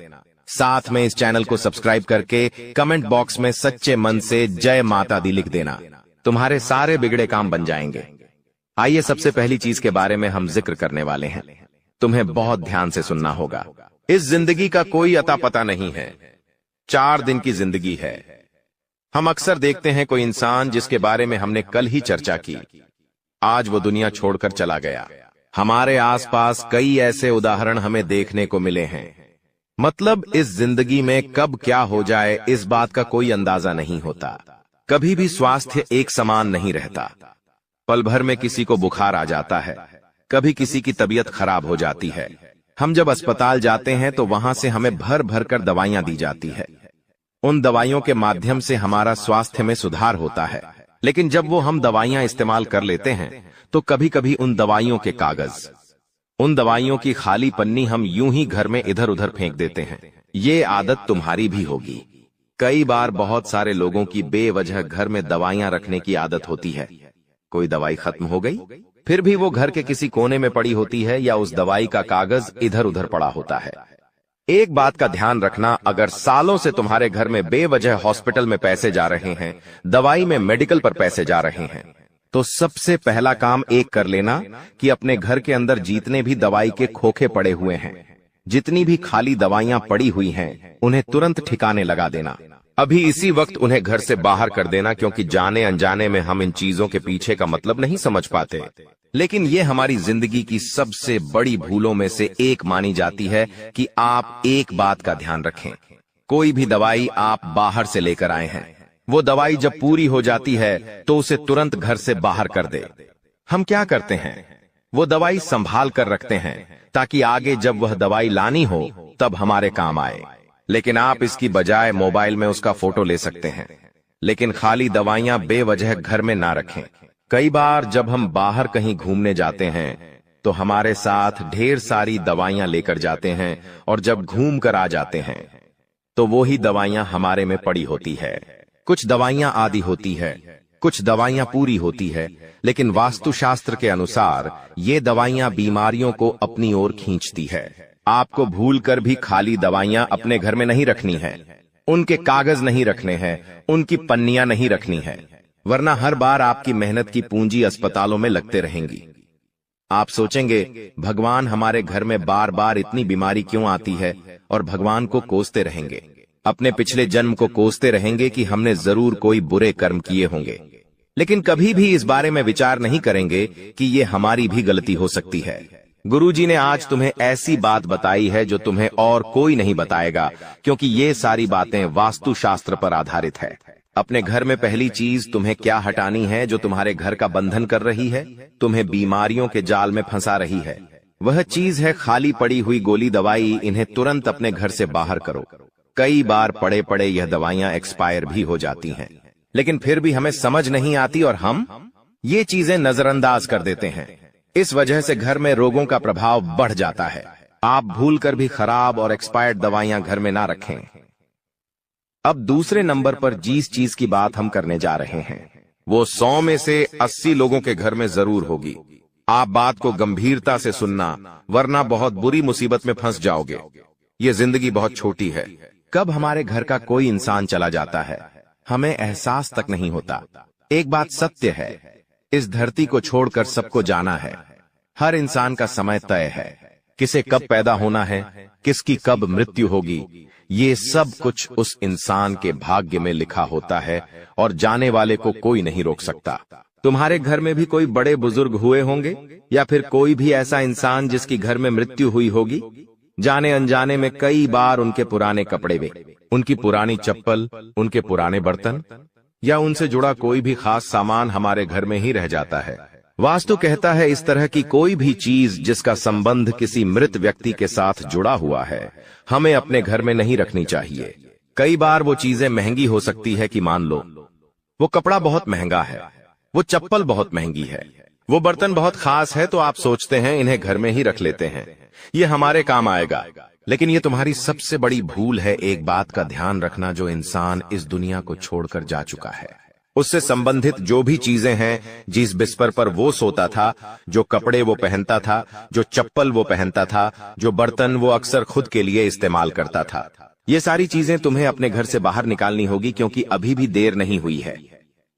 साथ में इस चैनल को सब्सक्राइब करके कमेंट बॉक्स में सच्चे मन से जय माता दी लिख देना। तुम्हारे सारे बिगड़े काम बन जाएंगे। आइए सबसे पहली चीज के बारे में हम जिक्र करने वाले हैं। तुम्हें बहुत ध्यान से सुनना होगा। इस जिंदगी का कोई अता पता नहीं है, 4 दिन की जिंदगी है। हम अक्सर देखते हैं कोई इंसान जिसके बारे में हमने कल ही चर्चा की, आज वो दुनिया छोड़कर चला गया। हमारे आसपास कई ऐसे उदाहरण हमें देखने को मिले हैं। मतलब इस जिंदगी में कब क्या हो जाए इस बात का कोई अंदाजा नहीं होता। कभी भी स्वास्थ्य एक समान नहीं रहता। पल भर में किसी को बुखार आ जाता है, कभी किसी की तबीयत खराब हो जाती है, हम जब अस्पताल जाते हैं तो वहां से हमें भर भर कर दवाइयां दी जाती है। उन दवाइयों के माध्यम से हमारा स्वास्थ्य में सुधार होता है, लेकिन जब वो हम दवाइयां इस्तेमाल कर लेते हैं तो कभी कभी उन दवाइयों के कागज, उन दवाइयों की खाली पन्नी हम यूं ही घर में इधर उधर फेंक देते हैं। ये आदत तुम्हारी भी होगी। कई बार बहुत सारे लोगों की बेवजह घर में दवाइयां रखने की आदत होती है। कोई दवाई खत्म हो गई, फिर भी वो घर के किसी कोने में पड़ी होती है या उस दवाई का कागज इधर उधर पड़ा होता है। एक बात का ध्यान रखना, अगर सालों से तुम्हारे घर में बेवजह हॉस्पिटल में पैसे जा रहे हैं, दवाई में मेडिकल पर पैसे जा रहे हैं, तो सबसे पहला काम एक कर लेना कि अपने घर के अंदर जितने भी दवाई के खोखे पड़े हुए हैं, जितनी भी खाली दवाइयां पड़ी हुई हैं, उन्हें तुरंत ठिकाने लगा देना। अभी इसी वक्त उन्हें घर से बाहर कर देना, क्योंकि जाने अनजाने में हम इन चीजों के पीछे का मतलब नहीं समझ पाते, लेकिन ये हमारी जिंदगी की सबसे बड़ी भूलों में से एक मानी जाती है कि आप एक बात का ध्यान रखें। कोई भी दवाई आप बाहर से लेकर आए हैं, वो दवाई जब पूरी हो जाती है तो उसे तुरंत घर से बाहर कर दे। हम क्या करते हैं, वो दवाई संभाल कर रखते हैं ताकि आगे जब वह दवाई लानी हो तब हमारे काम आए, लेकिन आप इसकी बजाय मोबाइल में उसका फोटो ले सकते हैं। लेकिन खाली दवाइयां बेवजह घर में ना रखें। कई बार जब हम बाहर कहीं घूमने जाते हैं तो हमारे साथ ढेर सारी दवाइयां लेकर जाते हैं, और जब घूम कर आ जाते हैं तो वो ही दवाइयां हमारे में पड़ी होती है। कुछ दवाइयां आधी होती है, कुछ दवाइयां पूरी होती है, लेकिन वास्तुशास्त्र के अनुसार ये दवाइयां बीमारियों को अपनी ओर खींचती है। आपको भूलकर भी खाली दवाइयां अपने घर में नहीं रखनी है, उनके कागज नहीं रखने हैं, उनकी पन्नियां नहीं रखनी है, वरना हर बार आपकी मेहनत की पूंजी अस्पतालों में लगते रहेंगी। आप सोचेंगे भगवान हमारे घर में बार बार इतनी बीमारी क्यों आती है, और भगवान को कोसते रहेंगे, अपने पिछले जन्म को कोसते रहेंगे कि हमने जरूर कोई बुरे कर्म किए होंगे, लेकिन कभी भी इस बारे में विचार नहीं करेंगे कि ये हमारी भी गलती हो सकती है। गुरुजी ने आज तुम्हें ऐसी बात बताई है जो तुम्हें और कोई नहीं बताएगा, क्योंकि ये सारी बातें वास्तुशास्त्र पर आधारित है। अपने घर में पहली चीज तुम्हें क्या हटानी है जो तुम्हारे घर का बंधन कर रही है, तुम्हें बीमारियों के जाल में फंसा रही है। वह चीज है खाली पड़ी हुई गोली दवाई। इन्हें तुरंत अपने घर से बाहर करो। कई बार पड़े पड़े यह दवाइयां एक्सपायर भी हो जाती हैं, लेकिन फिर भी हमें समझ नहीं आती और हम ये चीजें नजरअंदाज कर देते हैं। इस वजह से घर में रोगों का प्रभाव बढ़ जाता है। आप भूलकर भी खराब और एक्सपायर्ड दवाइयां घर में ना रखें। अब दूसरे नंबर पर जिस चीज की बात हम करने जा रहे हैं वो 100 में से 80 लोगों के घर में जरूर होगी। आप बात को गंभीरता से सुनना, वरना बहुत बुरी मुसीबत में फंस जाओगे। ये जिंदगी बहुत छोटी है। कब हमारे घर का कोई इंसान चला जाता है हमें एहसास तक नहीं होता। एक बात सत्य है, इस धरती को छोड़कर सबको जाना है। हर इंसान का समय तय है, किसे कब पैदा होना है, किसकी कब मृत्यु होगी, ये सब कुछ उस इंसान के भाग्य में लिखा होता है और जाने वाले को कोई नहीं रोक सकता। तुम्हारे घर में भी कोई बड़े बुजुर्ग हुए होंगे या फिर कोई भी ऐसा इंसान जिसकी घर में मृत्यु हुई होगी। जाने अनजाने में कई बार उनके पुराने कपड़े वे, उनकी पुरानी चप्पल, उनके पुराने बर्तन या उनसे जुड़ा कोई भी खास सामान हमारे घर में ही रह जाता है। वास्तु कहता है इस तरह की कोई भी चीज जिसका संबंध किसी मृत व्यक्ति के साथ जुड़ा हुआ है हमें अपने घर में नहीं रखनी चाहिए। कई बार वो चीजें महंगी हो सकती है कि मान लो वो कपड़ा बहुत महंगा है, वो चप्पल बहुत महंगी है, वो बर्तन बहुत खास है, तो आप सोचते हैं इन्हें घर में ही रख लेते हैं, ये हमारे काम आएगा। लेकिन ये तुम्हारी सबसे बड़ी भूल है। एक बात का ध्यान रखना, जो इंसान इस दुनिया को छोड़कर जा चुका है उससे संबंधित जो भी चीजें हैं, जिस बिस्तर पर वो सोता था, जो कपड़े वो पहनता था, जो चप्पल वो पहनता था, जो बर्तन वो अक्सर खुद के लिए इस्तेमाल करता था, ये सारी चीजें तुम्हें अपने घर से बाहर निकालनी होगी, क्योंकि अभी भी देर नहीं हुई है।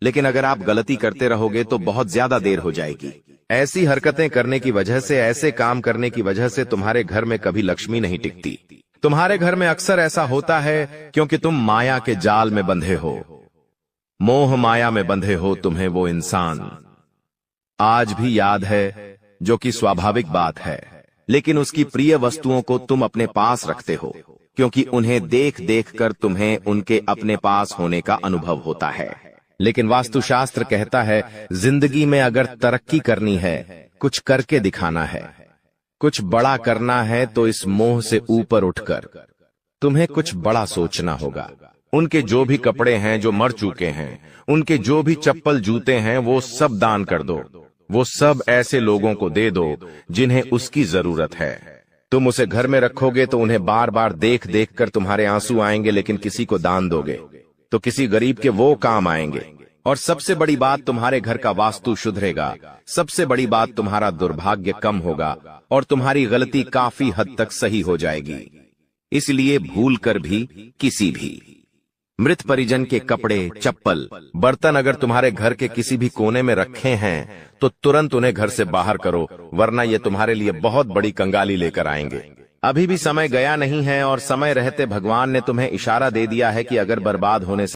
लेकिन अगर आप गलती करते रहोगे तो बहुत ज्यादा देर हो जाएगी। ऐसी हरकतें करने की वजह से, ऐसे काम करने की वजह से तुम्हारे घर में कभी लक्ष्मी नहीं टिकती। तुम्हारे घर में अक्सर ऐसा होता है क्योंकि तुम माया के जाल में बंधे हो, मोह माया में बंधे हो। तुम्हें वो इंसान आज भी याद है, जो कि स्वाभाविक बात है, लेकिन उसकी प्रिय वस्तुओं को तुम अपने पास रखते हो क्योंकि उन्हें देख देख कर तुम्हें उनके अपने पास होने का अनुभव होता है। लेकिन वास्तुशास्त्र कहता है जिंदगी में अगर तरक्की करनी है, कुछ करके दिखाना है, कुछ बड़ा करना है तो इस मोह से ऊपर उठकर तुम्हें कुछ बड़ा सोचना होगा। उनके जो भी कपड़े हैं जो मर चुके हैं, उनके जो भी चप्पल जूते हैं, वो सब दान कर दो। वो सब ऐसे लोगों को दे दो जिन्हें उसकी जरूरत है। तुम उसे घर में रखोगे तो उन्हें बार बार देख देख कर तुम्हारे आंसू आएंगे, लेकिन किसी को दान दोगे तो किसी गरीब के वो काम आएंगे। और सबसे बड़ी बात, तुम्हारे घर का वास्तु सुधरेगा। सबसे बड़ी बात, तुम्हारा दुर्भाग्य कम होगा और तुम्हारी गलती काफी हद तक सही हो जाएगी। इसलिए भूल कर भी किसी भी मृत परिजन के कपड़े, चप्पल, बर्तन अगर तुम्हारे घर के किसी भी कोने में रखे हैं तो तुरंत उन्हें घर से बाहर करो, वरना ये तुम्हारे लिए बहुत बड़ी कंगाली लेकर आएंगे। अभी भी समय गया नहीं है और समय रहते भगवान ने तुम्हें इशारा दे दिया है कि अगर बर्बाद होने से